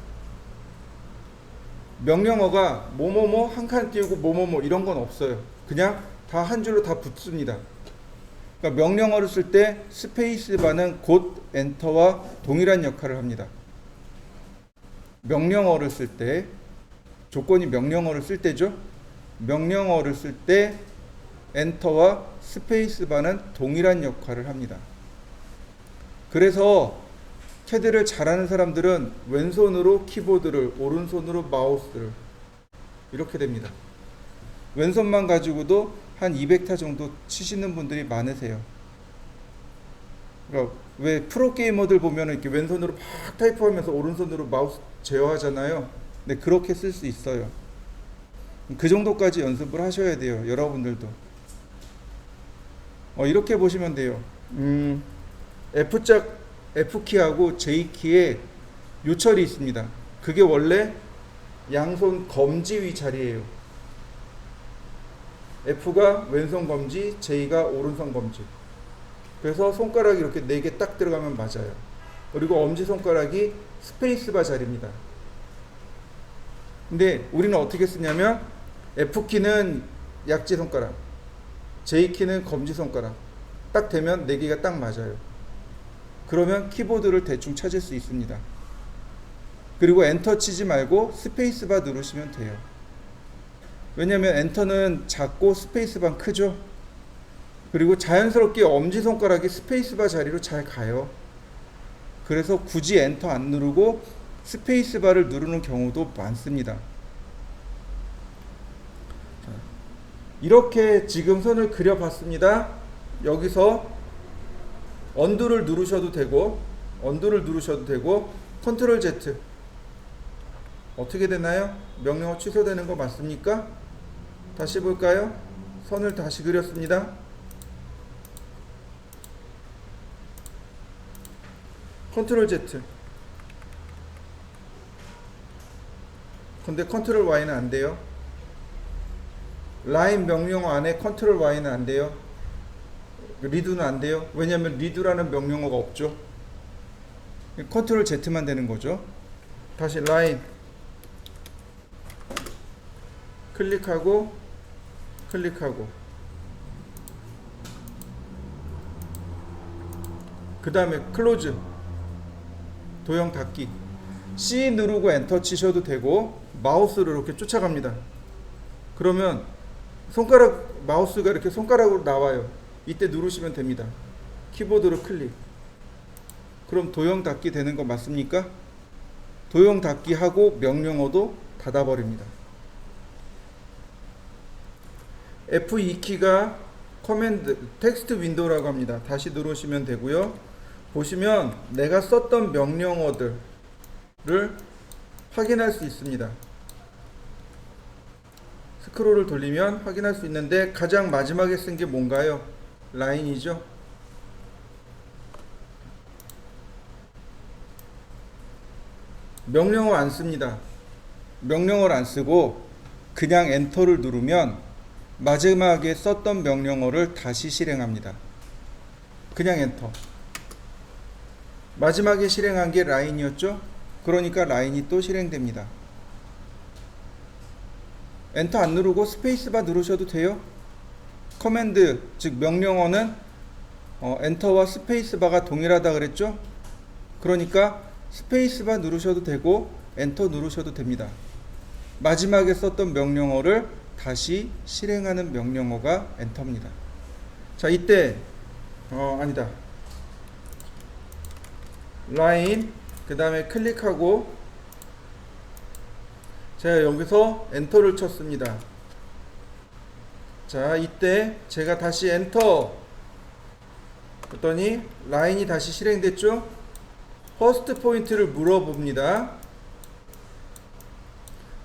명령어가 뭐뭐뭐 한 칸 띄우고 뭐뭐뭐 이런 건 없어요. 그냥 다 한 줄로 다 붙습니다. 그러니까 명령어를 쓸 때 스페이스바는 곧 엔터와 동일한 역할을 합니다. 명령어를 쓸 때 조건이 명령어를 쓸 때죠. 명령어를 쓸 때 엔터와 스페이스바는 동일한 역할을 합니다. 그래서 캐드를 잘하는 사람들은 왼손으로 키보드를, 오른손으로 마우스를 이렇게 됩니다. 왼손만 가지고도 한 200타 정도 치시는 분들이 많으세요. 그러니까 왜 프로게이머들 보면 이렇게 왼손으로 막 타이프하면서 오른손으로 마우스 제어하잖아요. 근데 그렇게 쓸 수 있어요. 그 정도까지 연습을 하셔야 돼요. 여러분들도. 이렇게 보시면 돼요. F키하고 J키에 요철이 있습니다. 그게 원래 양손 검지 위 자리예요. F가 왼손 검지, J가 오른손 검지. 그래서 손가락이 이렇게 4개 딱 들어가면 맞아요. 그리고 엄지손가락이 스페이스바 자리입니다. 근데 우리는 어떻게 쓰냐면 F키는 약지손가락, J키는 검지손가락 딱 되면 4개가 딱 맞아요. 그러면 키보드를 대충 찾을 수 있습니다. 그리고 엔터 치지 말고 스페이스바 누르시면 돼요. 왜냐면 엔터는 작고 스페이스바는 크죠. 그리고 자연스럽게 엄지손가락이 스페이스바 자리로 잘 가요. 그래서 굳이 엔터 안 누르고 스페이스바를 누르는 경우도 많습니다. 이렇게 지금 선을 그려봤습니다. 여기서 언두를 누르셔도 되고 컨트롤 Z 어떻게 되나요? 명령어 취소되는 거 맞습니까? 다시 볼까요? 선을 다시 그렸습니다. 컨트롤 Z. 근데 컨트롤 Y는 안 돼요. 라인 명령어 안에 컨트롤 Y는 안 돼요. 리두는 안 돼요. 왜냐하면 리두라는 명령어가 없죠. 컨트롤 Z만 되는 거죠. 다시 라인 클릭하고 그 다음에 클로즈 도형 닫기. C 누르고 엔터 치셔도 되고 마우스로 이렇게 쫓아갑니다. 그러면 마우스가 이렇게 손가락으로 나와요. 이때 누르시면 됩니다. 키보드로 클릭. 그럼 도형 닫기 되는 거 맞습니까? 도형 닫기 하고 명령어도 닫아버립니다. F2키가 커맨드 텍스트 윈도우라고 합니다. 다시 누르시면 되고요. 보시면 내가 썼던 명령어들을 확인할 수 있습니다. 스크롤을 돌리면 확인할 수 있는데 가장 마지막에 쓴 게 뭔가요? 라인이죠. 명령어 안 씁니다. 명령어를 안 쓰고 그냥 엔터를 누르면 마지막에 썼던 명령어를 다시 실행합니다. 그냥 엔터. 마지막에 실행한 게 라인이었죠? 그러니까 라인이 또 실행됩니다. 엔터 안 누르고 스페이스바 누르셔도 돼요. 커맨드, 즉 명령어는 엔터와 스페이스바가 동일하다 그랬죠? 그러니까 스페이스바 누르셔도 되고 엔터 누르셔도 됩니다. 마지막에 썼던 명령어를 다시 실행하는 명령어가 엔터입니다. 자, 이때 아니다. 라인 그 다음에 클릭하고 제가 여기서 엔터를 쳤습니다. 자, 이때 제가 다시 엔터 했더니 라인이 다시 실행됐죠? 퍼스트 포인트를 물어봅니다.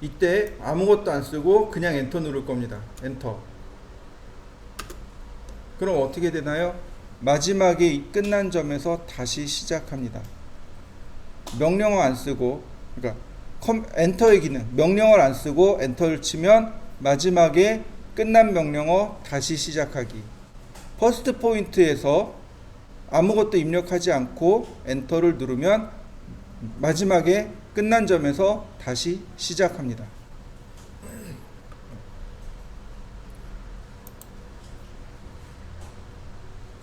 이때 아무것도 안 쓰고 그냥 엔터 누를 겁니다. 엔터. 그럼 어떻게 되나요? 마지막에 끝난 점에서 다시 시작합니다. 명령어 안 쓰고, 그러니까 엔터의 기능, 명령어를 안 쓰고 엔터를 치면 마지막에 끝난 명령어 다시 시작하기. 퍼스트 포인트에서 아무것도 입력하지 않고 엔터를 누르면 마지막에 끝난 점에서 다시 시작합니다.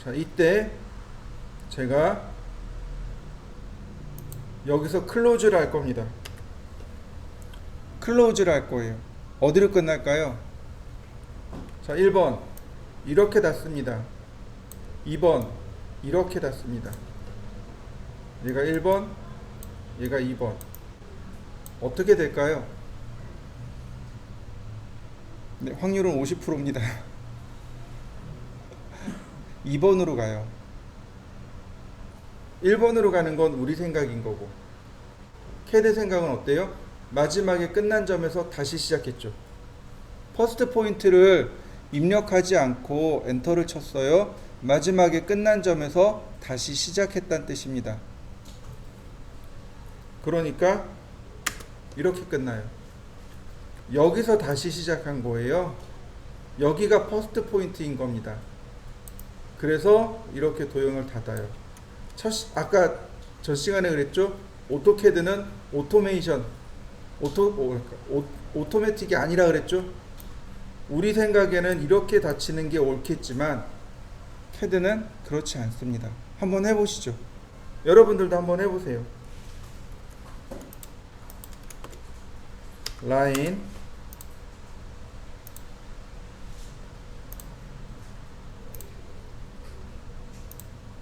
자, 이때 제가 여기서 클로즈를 할 겁니다. 클로즈를 할 거예요. 어디로 끝날까요? 자, 1번 이렇게 닫습니다. 2번 이렇게 닫습니다. 얘가 1번, 얘가 2번. 어떻게 될까요? 네, 확률은 50%입니다. 2번으로 가요. 1번으로 가는 건 우리 생각인 거고 캐드 생각은 어때요? 마지막에 끝난 점에서 다시 시작했죠. 퍼스트 포인트를 입력하지 않고 엔터를 쳤어요. 마지막에 끝난 점에서 다시 시작했다는 뜻입니다. 그러니까 이렇게 끝나요. 여기서 다시 시작한 거예요. 여기가 퍼스트 포인트인 겁니다. 그래서 이렇게 도형을 닫아요. 아까 전 시간에 그랬죠? 오토캐드는 오토메이션, 오토매틱이 아니라 그랬죠? 우리 생각에는 이렇게 닫히는 게 옳겠지만 CAD는 그렇지 않습니다. 한번 해보시죠. 여러분들도 한번 해보세요. 라인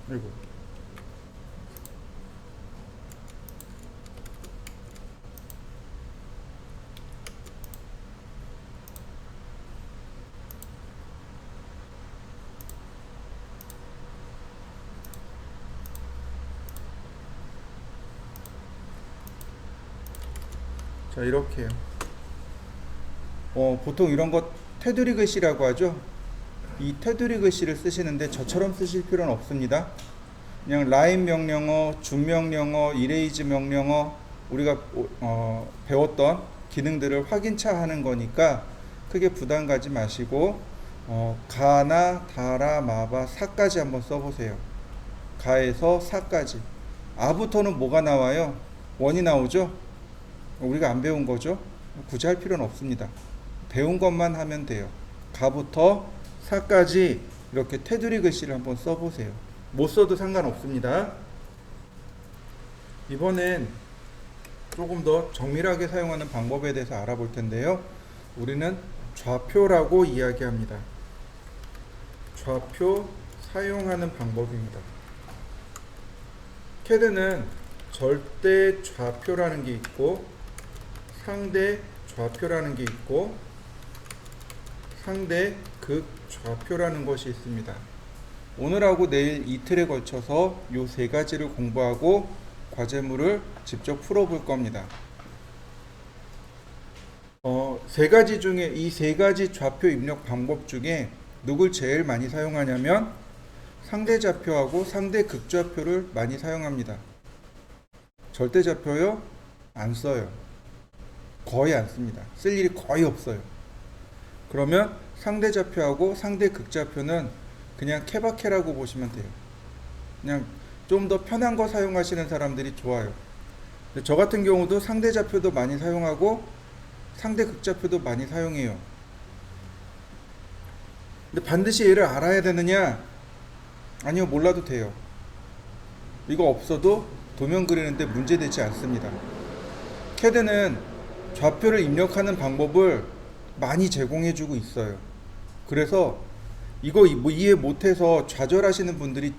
그리고 자 이렇게요. 보통 이런 거 테두리 글씨라고 하죠. 이 테두리 글씨를 쓰시는데 저처럼 쓰실 필요는 없습니다. 그냥 라인 명령어, 줌 명령어, 이레이즈 명령어 우리가 배웠던 기능들을 확인차 하는 거니까 크게 부담 가지 마시고 가나 다라 마바 사까지 한번 써보세요. 가에서 사까지. 아부터는 뭐가 나와요? 원이 나오죠? 우리가 안 배운 거죠? 굳이 할 필요는 없습니다. 배운 것만 하면 돼요. 가부터 사까지 이렇게 테두리 글씨를 한번 써보세요. 못 써도 상관없습니다. 이번엔 조금 더 정밀하게 사용하는 방법에 대해서 알아볼 텐데요. 우리는 좌표라고 이야기합니다. 좌표 사용하는 방법입니다. CAD는 절대 좌표라는 게 있고 상대 좌표라는 게 있고 상대 극좌표라는 것이 있습니다. 오늘하고 내일 이틀에 걸쳐서 이 세 가지를 공부하고 과제물을 직접 풀어볼 겁니다. 세 가지 중에 이 세 가지 좌표 입력 방법 중에 누굴 제일 많이 사용하냐면 상대 좌표하고 상대 극좌표를 많이 사용합니다. 절대 좌표요? 안 써요. 거의 안 씁니다. 쓸 일이 거의 없어요. 그러면 상대 좌표하고 상대 극좌표는 그냥 케바케라고 보시면 돼요. 그냥 좀 더 편한 거 사용하시는 사람들이 좋아요. 근데 저 같은 경우도 상대 좌표도 많이 사용하고 상대 극좌표도 많이 사용해요. 근데 반드시 얘를 알아야 되느냐? 아니요, 몰라도 돼요. 이거 없어도 도면 그리는데 문제되지 않습니다. CAD는 좌표를 입력하는 방법을 많이 제공해주고 있어요. 그래서 이거 뭐 이해 못해서 좌절하시는 분들이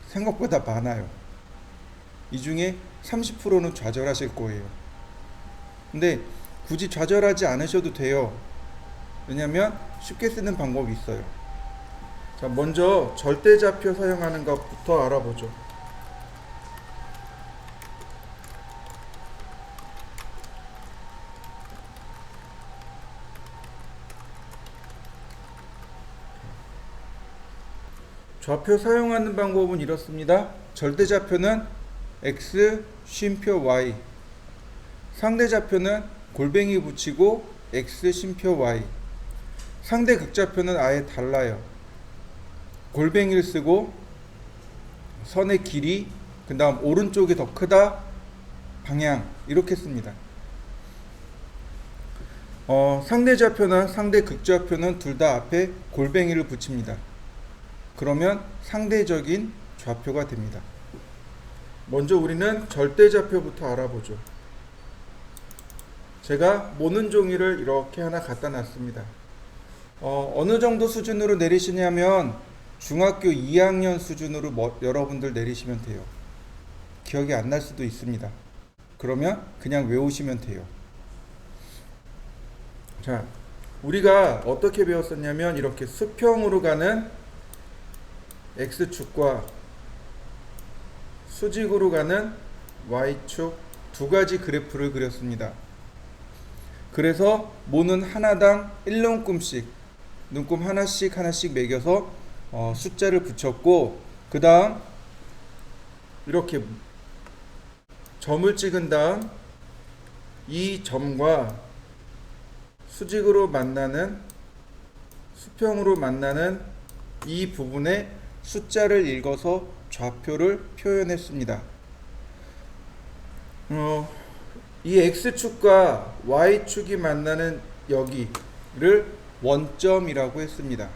생각보다 많아요. 이 중에 30%는 좌절하실 거예요. 근데 굳이 좌절하지 않으셔도 돼요. 왜냐면 쉽게 쓰는 방법이 있어요. 자, 먼저 절대좌표 사용하는 것부터 알아보죠. 좌표 사용하는 방법은 이렇습니다. 절대좌표는 X, 쉼표 Y, 상대좌표는 골뱅이 붙이고 X, 쉼표 Y, 상대 극좌표는 아예 달라요. 골뱅이를 쓰고 선의 길이, 그 다음 오른쪽이 더 크다, 방향 이렇게 씁니다. 상대 좌표나 상대 극좌표는 둘 다 앞에 골뱅이를 붙입니다. 그러면 상대적인 좌표가 됩니다. 먼저 우리는 절대좌표부터 알아보죠. 제가 모는 종이를 이렇게 하나 갖다 놨습니다. 어느 정도 수준으로 내리시냐면 중학교 2학년 수준으로 여러분들 내리시면 돼요. 기억이 안 날 수도 있습니다. 그러면 그냥 외우시면 돼요. 자, 우리가 어떻게 배웠었냐면 이렇게 수평으로 가는 X축과 수직으로 가는 Y축 두 가지 그래프를 그렸습니다. 그래서 모는 하나당 1눈금씩 눈금 하나씩 매겨서 숫자를 붙였고, 그 다음 이렇게 점을 찍은 다음 이 점과 수직으로 만나는 수평으로 만나는 이 부분에 숫자를 읽어서 좌표를 표현했습니다. 이 X축과 Y축이 만나는 여기를 원점이라고 했습니다.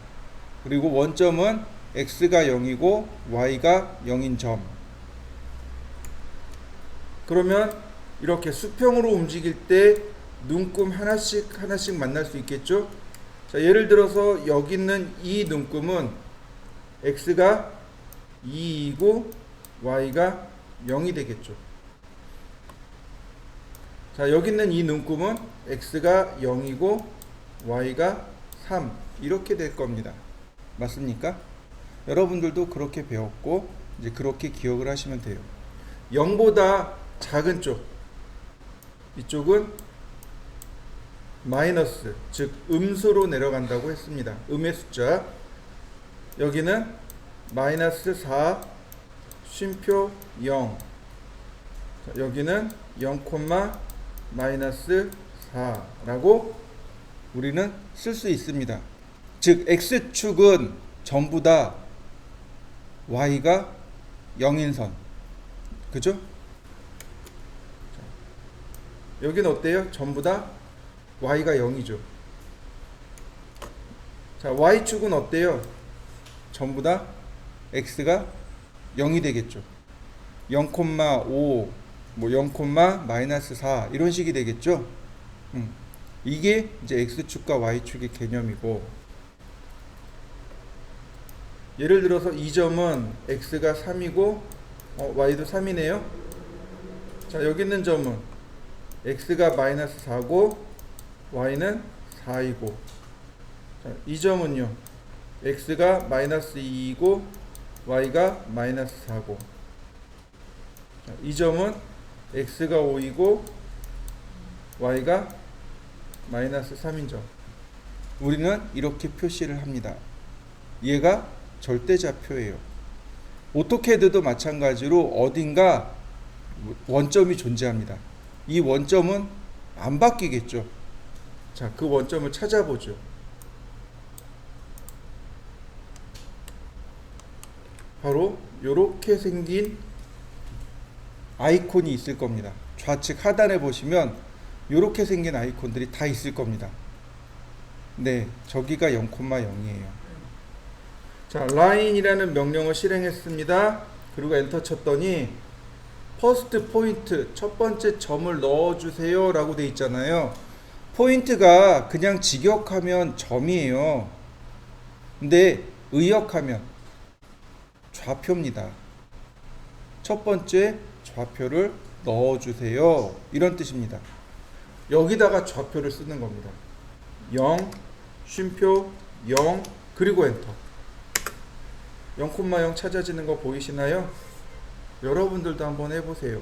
그리고 원점은 x가 0이고 y가 0인 점. 그러면 이렇게 수평으로 움직일 때 눈금 하나씩 만날 수 있겠죠? 자, 예를 들어서 여기 있는 이 눈금은 x가 2이고 y가 0이 되겠죠. 자, 여기 있는 이 눈금은 x가 0이고 y가 3 이렇게 될 겁니다. 맞습니까? 여러분들도 그렇게 배웠고 이제 그렇게 기억을 하시면 돼요. 0보다 작은 쪽, 이쪽은 마이너스, 즉 음수로 내려간다고 했습니다. 음의 숫자. 여기는 마이너스 4, 쉼표 0. 자, 여기는 0, 마이너스 4라고 우리는 쓸 수 있습니다. 즉 x축은 전부 다 y가 0인 선. 그죠? 여기는 어때요? 전부 다 y가 0이죠. 자, y축은 어때요? 전부 다 x가 0이 되겠죠. 0,5, 뭐 0, 마이너스 4 이런 식이 되겠죠. 이게 이제 x축과 y축의 개념이고, 예를 들어서 이 점은 x가 3이고 y도 3이네요. 자, 여기 있는 점은 x가 마이너스 4고 y는 4이고, 자, 이 점은요 x가 마이너스 2이고 y가 마이너스 4고, 자, 이 점은 x가 5이고 y가 마이너스 3인 점. 우리는 이렇게 표시를 합니다. 얘가 절대좌표예요. 오토캐드도 마찬가지로 어딘가 원점이 존재합니다. 이 원점은 안 바뀌겠죠. 자, 그 원점을 찾아보죠. 바로 이렇게 생긴 아이콘이 있을 겁니다. 좌측 하단에 보시면 이렇게 생긴 아이콘들이 다 있을 겁니다. 네, 저기가 0,0이에요. 자, 라인이라는 명령을 실행했습니다. 그리고 엔터 쳤더니 퍼스트 포인트, 첫 번째 점을 넣어주세요 라고 돼 있잖아요. 포인트가 그냥 직역하면 점이에요. 근데 의역하면 좌표입니다. 첫 번째 좌표를 넣어주세요 이런 뜻입니다. 여기다가 좌표를 쓰는 겁니다. 0, 쉼표 0, 그리고 엔터. 0,0 찾아지는 거 보이시나요? 여러분들도 한번 해보세요.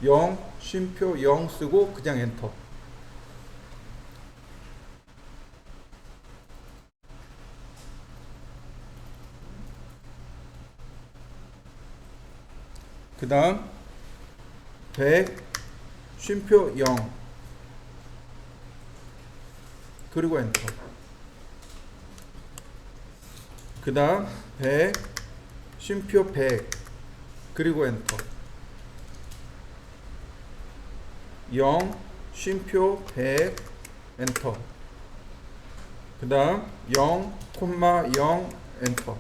0, 쉼표 0 쓰고 그냥 엔터. 그 다음 100, 쉼표 0, 그리고 엔터. 그 다음 100, 쉼표 100, 그리고 엔터. 0, 쉼표 100, 엔터. 그 다음 0, 0, 엔터.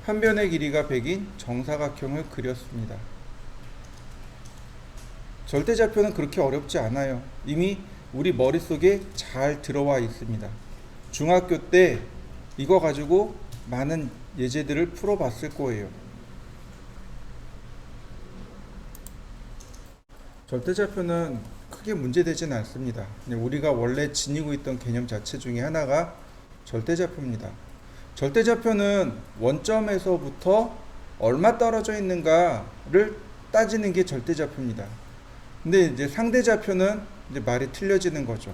한 변의 길이가 100인 정사각형을 그렸습니다. 절대좌표는 그렇게 어렵지 않아요. 이미 우리 머릿속에 잘 들어와 있습니다. 중학교 때 이거 가지고 많은 예제들을 풀어봤을 거예요. 절대좌표는 크게 문제되지는 않습니다. 우리가 원래 지니고 있던 개념 자체 중에 하나가 절대좌표입니다. 절대좌표는 원점에서부터 얼마 떨어져 있는가를 따지는 게 절대좌표입니다. 근데 이제 상대좌표는 이제 말이 틀려지는 거죠.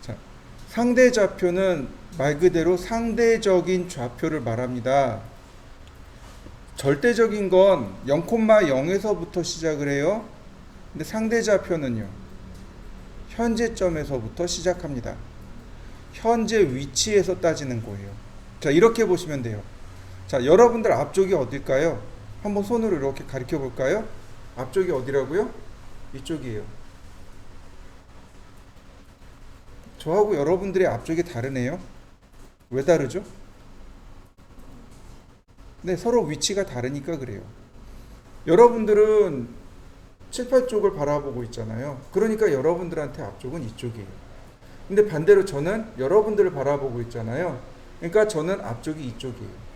자, 상대좌표는 말 그대로 상대적인 좌표를 말합니다. 절대적인 건 0,0에서부터 시작을 해요. 근데 상대좌표는요, 현재점에서부터 시작합니다. 현재 위치에서 따지는 거예요. 자, 이렇게 보시면 돼요. 자, 여러분들 앞쪽이 어딜까요? 한번 손으로 이렇게 가리켜 볼까요? 앞쪽이 어디라고요? 이쪽이에요. 저하고 여러분들의 앞쪽이 다르네요. 왜 다르죠? 네, 서로 위치가 다르니까 그래요. 여러분들은 7, 8쪽을 바라보고 있잖아요. 그러니까 여러분들한테 앞쪽은 이쪽이에요. 근데 반대로 저는 여러분들을 바라보고 있잖아요. 그러니까 저는 앞쪽이 이쪽이에요.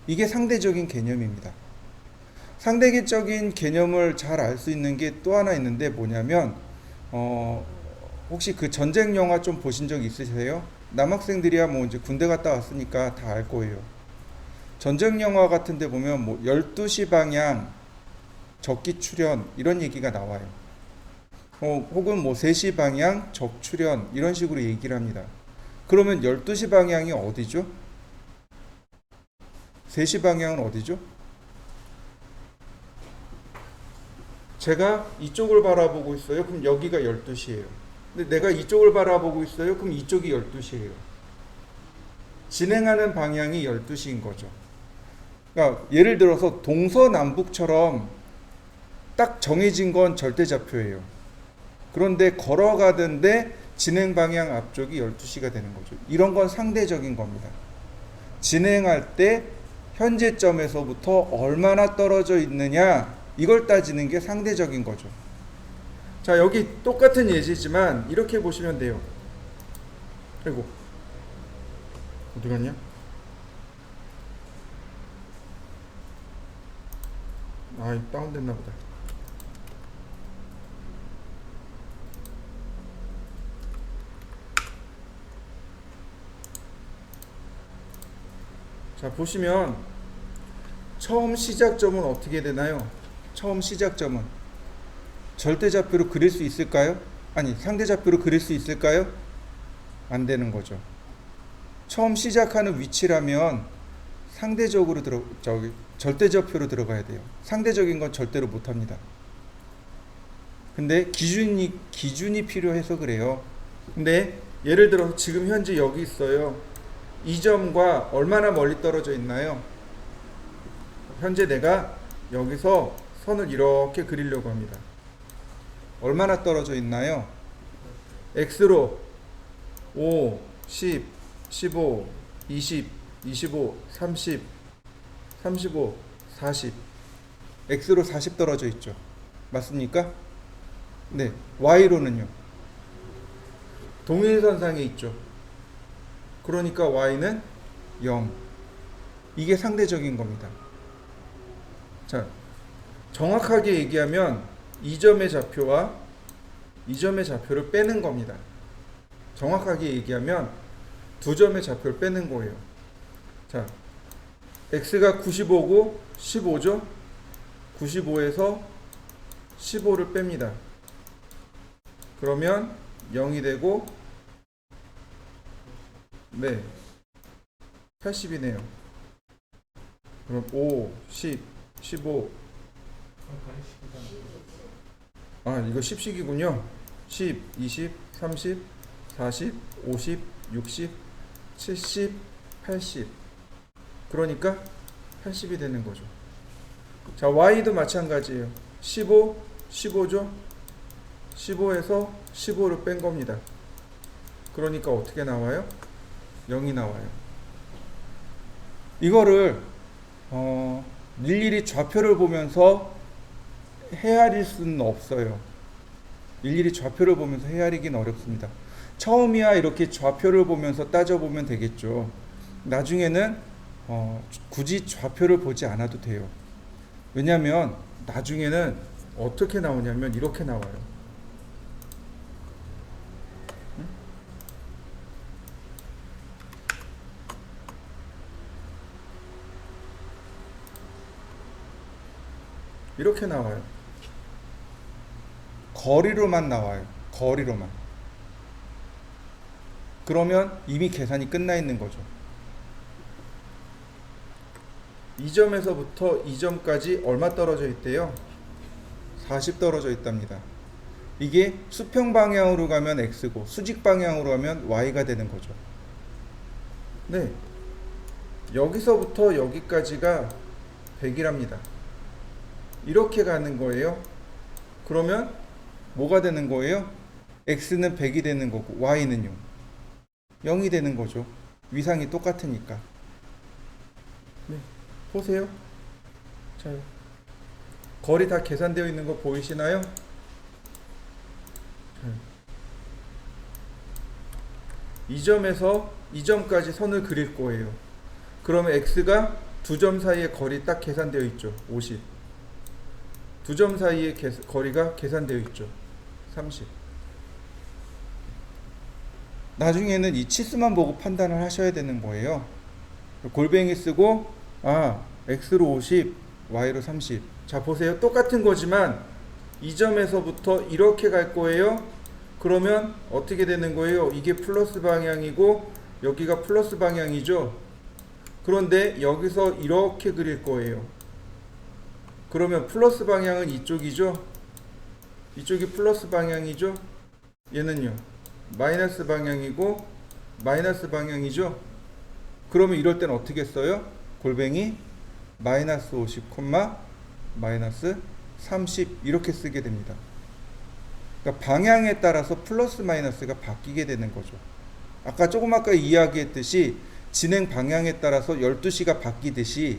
이게 상대적인 개념입니다. 상대적인 개념을 잘 알 수 있는 게 또 하나 있는데 뭐냐면 혹시 그 전쟁 영화 좀 보신 적 있으세요? 남학생들이야 뭐 이제 군대 갔다 왔으니까 다 알 거예요. 전쟁 영화 같은 데 보면 뭐 12시 방향 적기 출현 이런 얘기가 나와요. 혹은 뭐 3시 방향 적 출현 이런 식으로 얘기를 합니다. 그러면 12시 방향이 어디죠? 3시 방향은 어디죠? 제가 이쪽을 바라보고 있어요. 그럼 여기가 12시예요. 근데 내가 이쪽을 바라보고 있어요. 그럼 이쪽이 12시예요. 진행하는 방향이 12시인 거죠. 그러니까 예를 들어서 동서남북처럼 딱 정해진 건 절대좌표예요. 그런데 걸어가던데 진행 방향 앞쪽이 12시가 되는 거죠. 이런 건 상대적인 겁니다. 진행할 때 현재점에서부터 얼마나 떨어져 있느냐 이걸 따지는 게 상대적인 거죠. 자, 여기 똑같은 예지지만 이렇게 보시면 돼요. 아이고, 어디 갔냐? 다운됐나 보다. 자, 보시면 처음 시작점은 어떻게 되나요? 처음 시작점은 절대좌표로 그릴 수 있을까요? 아니, 상대좌표로 그릴 수 있을까요? 안 되는 거죠. 처음 시작하는 위치라면 상대적으로 절대좌표로 들어가야 돼요. 상대적인 건 절대로 못 합니다. 근데 기준이 필요해서 그래요. 근데 예를 들어 지금 현재 여기 있어요. 이 점과 얼마나 멀리 떨어져 있나요? 현재 내가 여기서 선을 이렇게 그리려고 합니다. 얼마나 떨어져 있나요? X로 5, 10, 15, 20, 25, 30, 35, 40. X로 40 떨어져 있죠. 맞습니까? 네. Y로는요? 동일선상에 있죠. 그러니까 Y는 0. 이게 상대적인 겁니다. 자, 정확하게 얘기하면 이 점의 좌표와 이 점의 좌표를 빼는 겁니다. 정확하게 얘기하면 두 점의 좌표를 빼는 거예요. 자, X가 95고 15죠? 95에서 15를 뺍니다. 그러면 0이 되고, 네, 80이네요. 그럼 5, 10, 15. 이거 10식이군요. 10, 20, 30, 40, 50, 60, 70, 80. 그러니까 80이 되는 거죠. 자, Y도 마찬가지예요. 15, 15죠? 15에서 15를 뺀 겁니다. 그러니까 어떻게 나와요? 0이 나와요. 이거를 일일이 좌표를 보면서 헤아릴 수는 없어요. 일일이 좌표를 보면서 헤아리긴 어렵습니다. 처음이야 이렇게 좌표를 보면서 따져보면 되겠죠. 나중에는 굳이 좌표를 보지 않아도 돼요. 왜냐하면 나중에는 어떻게 나오냐면 이렇게 나와요. 이렇게 나와요. 거리로만 나와요. 거리로만. 그러면 이미 계산이 끝나 있는 거죠. 이 점에서부터 이 점까지 얼마 떨어져 있대요? 40 떨어져 있답니다. 이게 수평 방향으로 가면 X고 수직 방향으로 가면 Y가 되는 거죠. 네. 여기서부터 여기까지가 100이랍니다. 이렇게 가는 거예요. 그러면 뭐가 되는 거예요? x는 100이 되는 거고 y는요 0이 되는 거죠. 위상이 똑같으니까. 네, 보세요. 자, 거리 다 계산되어 있는 거 보이시나요? 자, 이 점에서 이 점까지 선을 그릴 거예요. 그러면 x가 두 점 사이의 거리 딱 계산되어 있죠. 50. 두 점 사이의 거리가 계산되어 있죠. 30. 나중에는 이 치수만 보고 판단을 하셔야 되는 거예요. 골뱅이 쓰고 x로 50, y로 30. 자, 보세요. 똑같은 거지만 이 점에서부터 이렇게 갈 거예요. 그러면 어떻게 되는 거예요? 이게 플러스 방향이고 여기가 플러스 방향이죠. 그런데 여기서 이렇게 그릴 거예요. 그러면 플러스 방향은 이쪽이죠. 이쪽이 플러스 방향이죠. 얘는요 마이너스 방향이고 마이너스 방향이죠. 그러면 이럴 땐 어떻게 써요? 골뱅이 마이너스 50, 마이너스 30 이렇게 쓰게 됩니다. 그러니까 방향에 따라서 플러스 마이너스가 바뀌게 되는 거죠. 아까 이야기했듯이 진행 방향에 따라서 12시가 바뀌듯이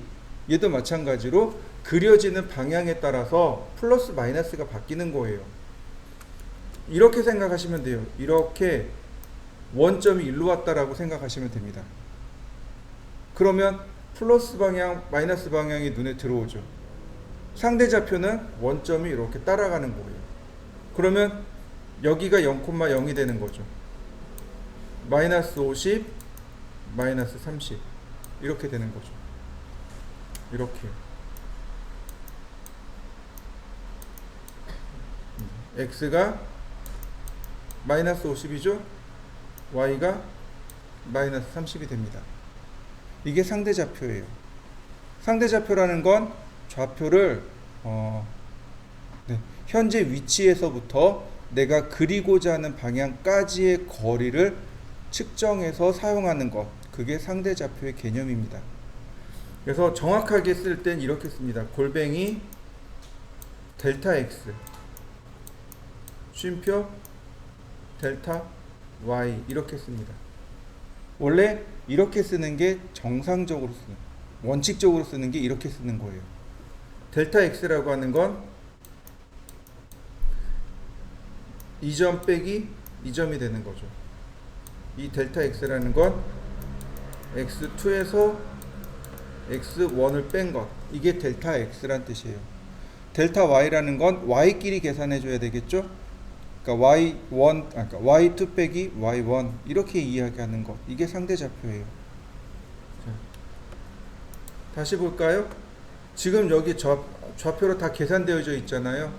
얘도 마찬가지로 그려지는 방향에 따라서 플러스 마이너스가 바뀌는 거예요. 이렇게 생각하시면 돼요. 이렇게 원점이 일로 왔다라고 생각하시면 됩니다. 그러면 플러스 방향, 마이너스 방향이 눈에 들어오죠. 상대 좌표는 원점이 이렇게 따라가는 거예요. 그러면 여기가 0,0이 되는 거죠. 마이너스 50, 마이너스 30 이렇게 되는 거죠. 이렇게요. x가 마이너스 50이죠. y가 마이너스 30이 됩니다. 이게 상대 좌표예요. 상대 좌표라는 건 좌표를 현재 위치에서부터 내가 그리고자 하는 방향까지의 거리를 측정해서 사용하는 것, 그게 상대 좌표의 개념입니다. 그래서 정확하게 쓸 땐 이렇게 씁니다. 골뱅이 델타 x 쉼표 델타 y 이렇게 씁니다. 원래 이렇게 쓰는 게 정상적으로 쓰는, 원칙적으로 쓰는 게 이렇게 쓰는 거예요. 델타 x라고 하는 건 이 점 빼기 이 점이 되는 거죠. 이 델타 x라는 건 x2에서 x1을 뺀 것, 이게 델타 x란 뜻이에요. 델타 y라는 건 y끼리 계산해 줘야 되겠죠. 그러니까 y2 빼기 y1 이렇게 이야기하는 것, 이게 상대 좌표예요. 자, 다시 볼까요? 지금 여기 좌표로 다 계산되어져 있잖아요.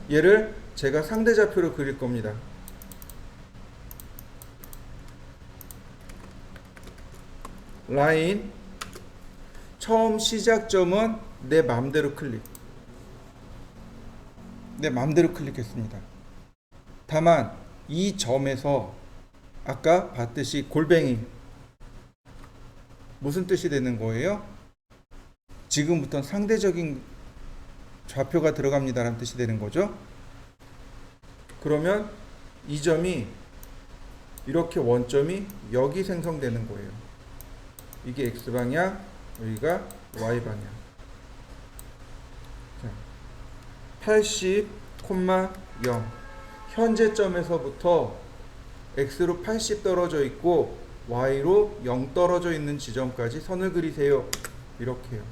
얘를 제가 상대 좌표로 그릴 겁니다. 라인 처음 시작점은 내 맘대로 클릭했습니다. 다만 이 점에서 아까 봤듯이 골뱅이 무슨 뜻이 되는 거예요? 지금부터는 상대적인 좌표가 들어갑니다 라는 뜻이 되는 거죠. 그러면 이 점이 이렇게 원점이 여기 생성되는 거예요. 이게 x방향, 여기가 y방향. 80, 0 현재점에서부터 x로 80 떨어져 있고 y로 0 떨어져 있는 지점까지 선을 그리세요. 이렇게요.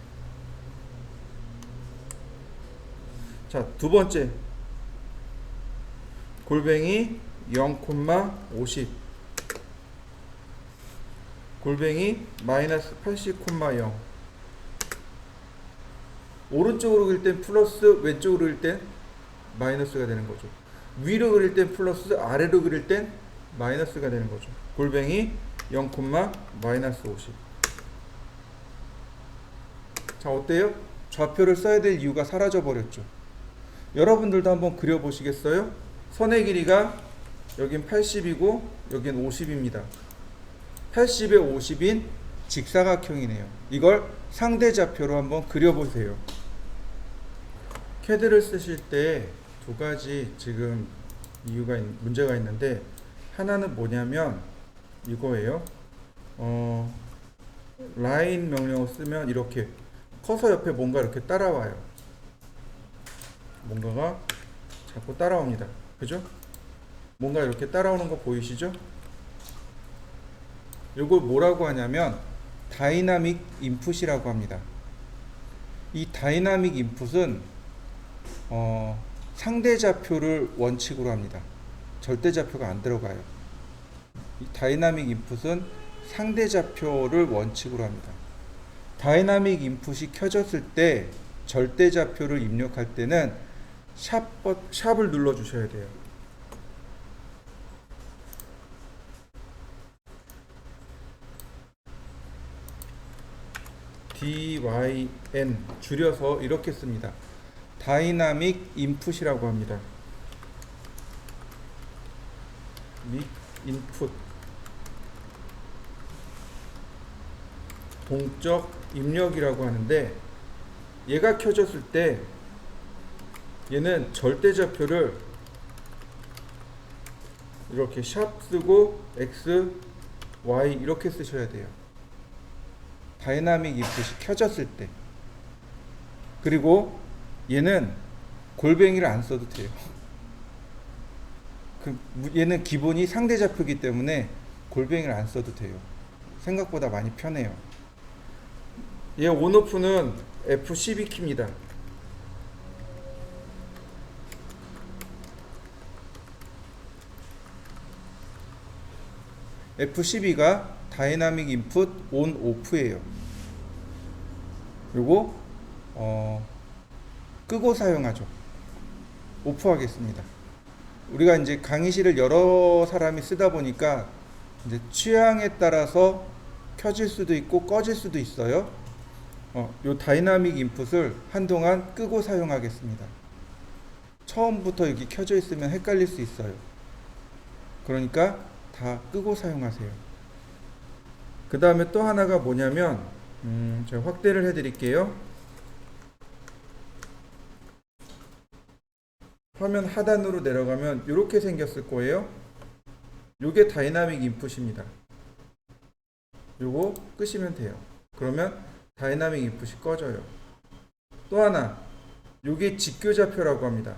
자, 두 번째 골뱅이 0,50 골뱅이 마이너스 80, 0 오른쪽으로 그릴 땐 플러스, 왼쪽으로 그릴 땐 마이너스가 되는 거죠. 위로 그릴 땐 플러스, 아래로 그릴 땐 마이너스가 되는 거죠. 골뱅이 0, 마이너스 50. 자, 어때요? 좌표를 써야 될 이유가 사라져 버렸죠. 여러분들도 한번 그려 보시겠어요? 선의 길이가 여긴 80이고 여긴 50입니다. 80에 50인 직사각형이네요. 이걸 상대 좌표로 한번 그려 보세요. 캐드를 쓰실 때 두 가지 지금 문제가 있는데, 하나는 뭐냐면 이거예요. 라인 명령어 쓰면 이렇게 커서 옆에 뭔가 이렇게 따라와요. 뭔가가 자꾸 따라옵니다. 그죠? 뭔가 이렇게 따라오는 거 보이시죠? 이걸 뭐라고 하냐면 다이나믹 인풋이라고 합니다. 이 다이나믹 인풋은 상대 좌표를 원칙으로 합니다. 절대 좌표가 안 들어가요. 이 다이나믹 인풋은 상대 좌표를 원칙으로 합니다. 다이나믹 인풋이 켜졌을 때 절대 좌표를 입력할 때는 샵을 눌러 주셔야 돼요. DYN 줄여서 이렇게 씁니다. 다이나믹 인풋이라고 합니다. 인풋 동적 입력이라고 하는데, 얘가 켜졌을 때 얘는 절대좌표를 이렇게 샵 쓰고 X, Y 이렇게 쓰셔야 돼요. 다이나믹 인풋이 켜졌을 때. 그리고 얘는 골뱅이를 안 써도 돼요. 얘는 기본이 상대좌표이기 때문에 골뱅이를 안 써도 돼요. 생각보다 많이 편해요. 얘 온오프는 F12키입니다. F12가 다이나믹 인풋 온 오프예요. 요거 끄고 사용하죠. 오프하겠습니다. 우리가 이제 강의실을 여러 사람이 쓰다 보니까 이제 취향에 따라서 켜질 수도 있고 꺼질 수도 있어요. 요 다이나믹 인풋을 한동안 끄고 사용하겠습니다. 처음부터 여기 켜져 있으면 헷갈릴 수 있어요. 그러니까 다 끄고 사용하세요. 그 다음에 또 하나가 뭐냐면 제가 확대를 해 드릴게요. 화면 하단으로 내려가면 이렇게 생겼을 거예요. 요게 다이나믹 인풋입니다. 요거 끄시면 돼요. 그러면 다이나믹 인풋이 꺼져요. 또 하나, 요게 직교좌표라고 합니다.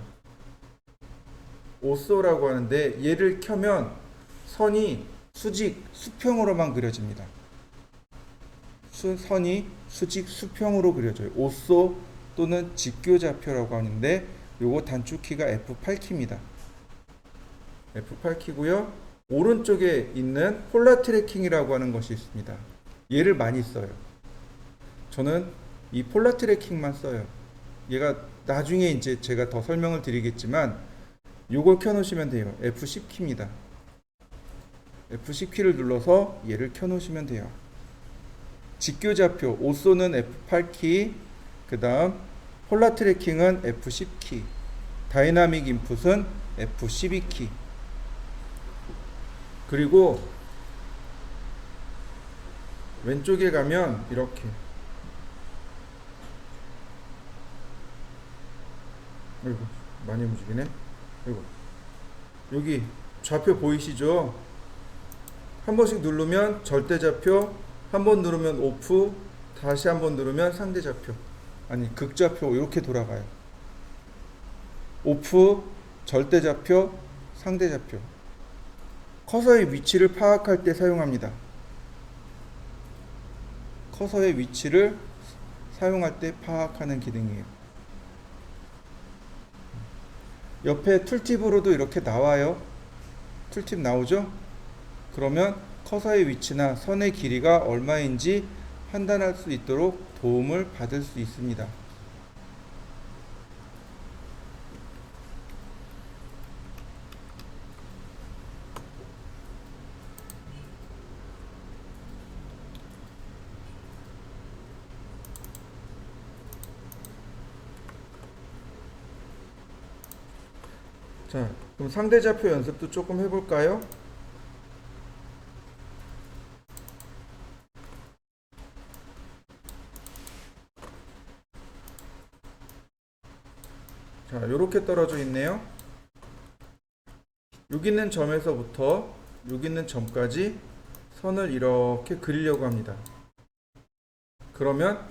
오쏘라고 하는데, 얘를 켜면 선이 수평으로만 그려집니다. 선이 수직수평으로 그려져요. 오쏘 또는 직교좌표라고 하는데, 요거 단축키가 F8키입니다. F8키고요. 오른쪽에 있는 폴라 트래킹이라고 하는 것이 있습니다. 얘를 많이 써요. 저는 이 폴라 트래킹만 써요. 얘가 나중에 이제 제가 더 설명을 드리겠지만 요걸 켜놓으시면 돼요. F10키입니다. F10키를 눌러서 얘를 켜놓으시면 돼요. 직교좌표 오쏘는 F8키, 그 다음 폴라 트래킹은 F10키, 다이나믹 인풋은 F12키. 그리고 왼쪽에 가면 이렇게 아이고 많이 움직이네. 아이고, 여기 좌표 보이시죠? 한 번씩 누르면 절대좌표, 한 번 누르면 오프, 다시 한 번 누르면 상대좌표, 아니 극좌표 이렇게 돌아가요. 오프, 절대좌표, 상대좌표. 커서의 위치를 파악할 때 사용합니다. 커서의 위치를 사용할 때 파악하는 기능이에요. 옆에 툴팁으로도 이렇게 나와요. 툴팁 나오죠? 그러면 커서의 위치나 선의 길이가 얼마인지 판단할 수 있도록 도움을 받을 수 있습니다. 자, 그럼 상대좌표 연습도 조금 해볼까요? 자, 요렇게 떨어져 있네요. 여기 있는 점에서부터 여기 있는 점까지 선을 이렇게 그리려고 합니다. 그러면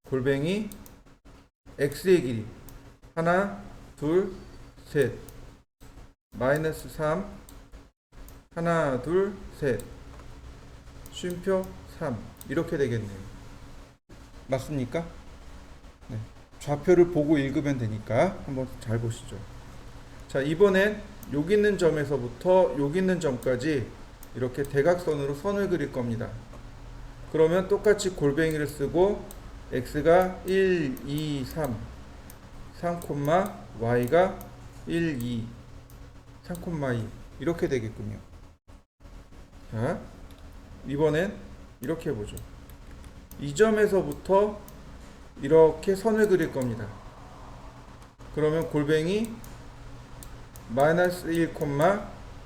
골뱅이 x의 길이 하나, 둘, 셋 마이너스 3 하나, 둘, 셋 쉼표 3 이렇게 되겠네요. 맞습니까? 네. 좌표를 보고 읽으면 되니까 한번 잘 보시죠. 자, 이번엔 여기 있는 점에서부터 여기 있는 점까지 이렇게 대각선으로 선을 그릴 겁니다. 그러면 똑같이 골뱅이를 쓰고 x가 1, 2, 3 3, y가 1, 2 3, 2 이렇게 되겠군요. 자, 이번엔 이렇게 해보죠. 이 점에서부터 이렇게 선을 그릴 겁니다. 그러면 골뱅이 마이너스 1,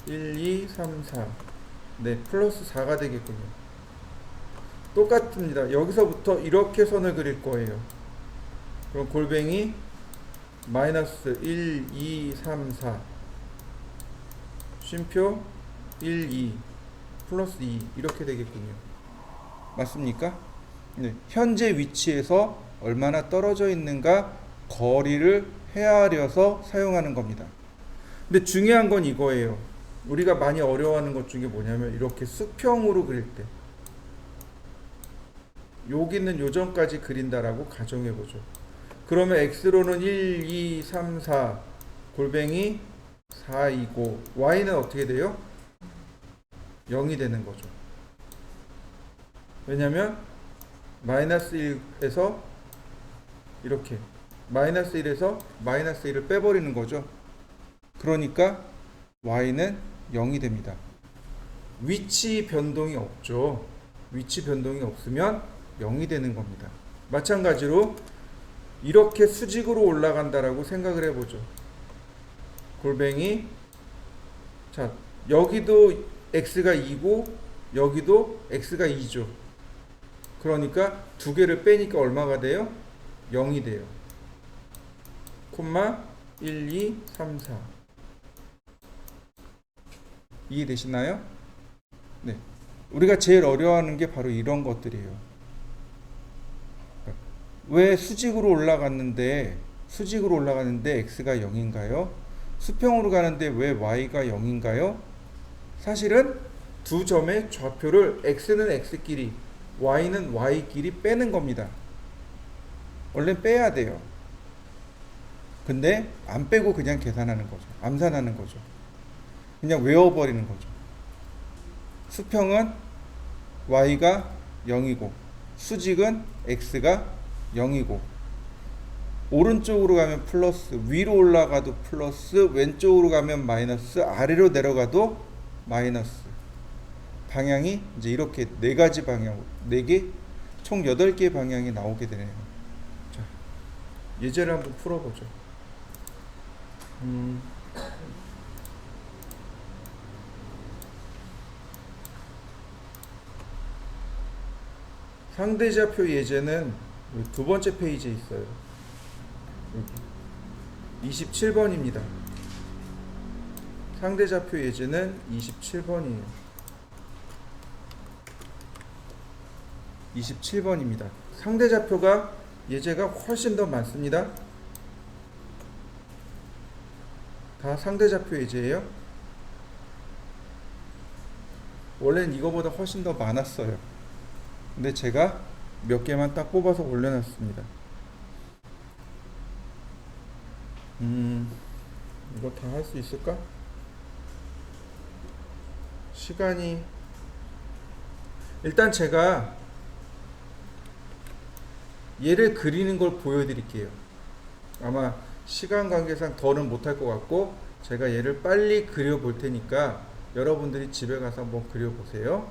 1, 2, 3, 4 네, 플러스 4가 되겠군요. 똑같습니다. 여기서부터 이렇게 선을 그릴 거예요. 그럼 골뱅이 마이너스 1, 2, 3, 4 쉼표 1, 2 플러스 2 이렇게 되겠군요. 맞습니까? 네. 현재 위치에서 얼마나 떨어져 있는가 거리를 헤아려서 사용하는 겁니다. 근데 중요한 건 이거예요. 우리가 많이 어려워하는 것 중에 뭐냐면 이렇게 수평으로 그릴 때 여기 있는 요점까지 그린다라고 가정해 보죠. 그러면 x로는 1, 2, 3, 4 골뱅이 4, 2고 y는 어떻게 돼요? 0이 되는 거죠. 왜냐면 마이너스 1에서 이렇게 마이너스 1에서 마이너스 1을 빼버리는 거죠. 그러니까 y는 0이 됩니다. 위치 변동이 없죠. 위치 변동이 없으면 0이 되는 겁니다. 마찬가지로 이렇게 수직으로 올라간다라고 생각을 해보죠. 골뱅이 자, 여기도 x가 2고 여기도 x가 2죠. 그러니까 두 개를 빼니까 얼마가 돼요? 0이 돼요. 콤마 1, 2, 3, 4 이해되시나요? 네. 우리가 제일 어려워하는 게 바로 이런 것들이에요. 왜 수직으로 올라갔는데 x가 0인가요? 수평으로 가는데 왜 y가 0인가요? 사실은 두 점의 좌표를 x는 x끼리 y는 y끼리 빼는 겁니다. 원래 빼야 돼요. 근데 안 빼고 그냥 계산하는 거죠. 암산하는 거죠. 그냥 외워버리는 거죠. 수평은 y가 0이고 수직은 x가 0이고 오른쪽으로 가면 플러스, 위로 올라가도 플러스, 왼쪽으로 가면 마이너스, 아래로 내려가도 마이너스. 방향이 이제 이렇게 네 가지 방향, 네 개, 총 8개 방향이 나오게 되네요. 자, 예제를 한번 풀어보죠. 상대좌표 예제는 두 번째 페이지에 있어요. 여기 27번입니다. 상대좌표 예제는 27번이에요. 27번입니다. 상대좌표가 예제가 훨씬 더 많습니다. 다 상대좌표 예제예요. 원래는 이거보다 훨씬 더 많았어요. 근데 제가 몇 개만 딱 뽑아서 올려놨습니다. 이거 다 할 수 있을까? 시간이 일단 제가 얘를 그리는 걸 보여드릴게요. 아마 시간 관계상 더는 못할 것 같고 제가 얘를 빨리 그려 볼 테니까 여러분들이 집에 가서 한번 그려 보세요.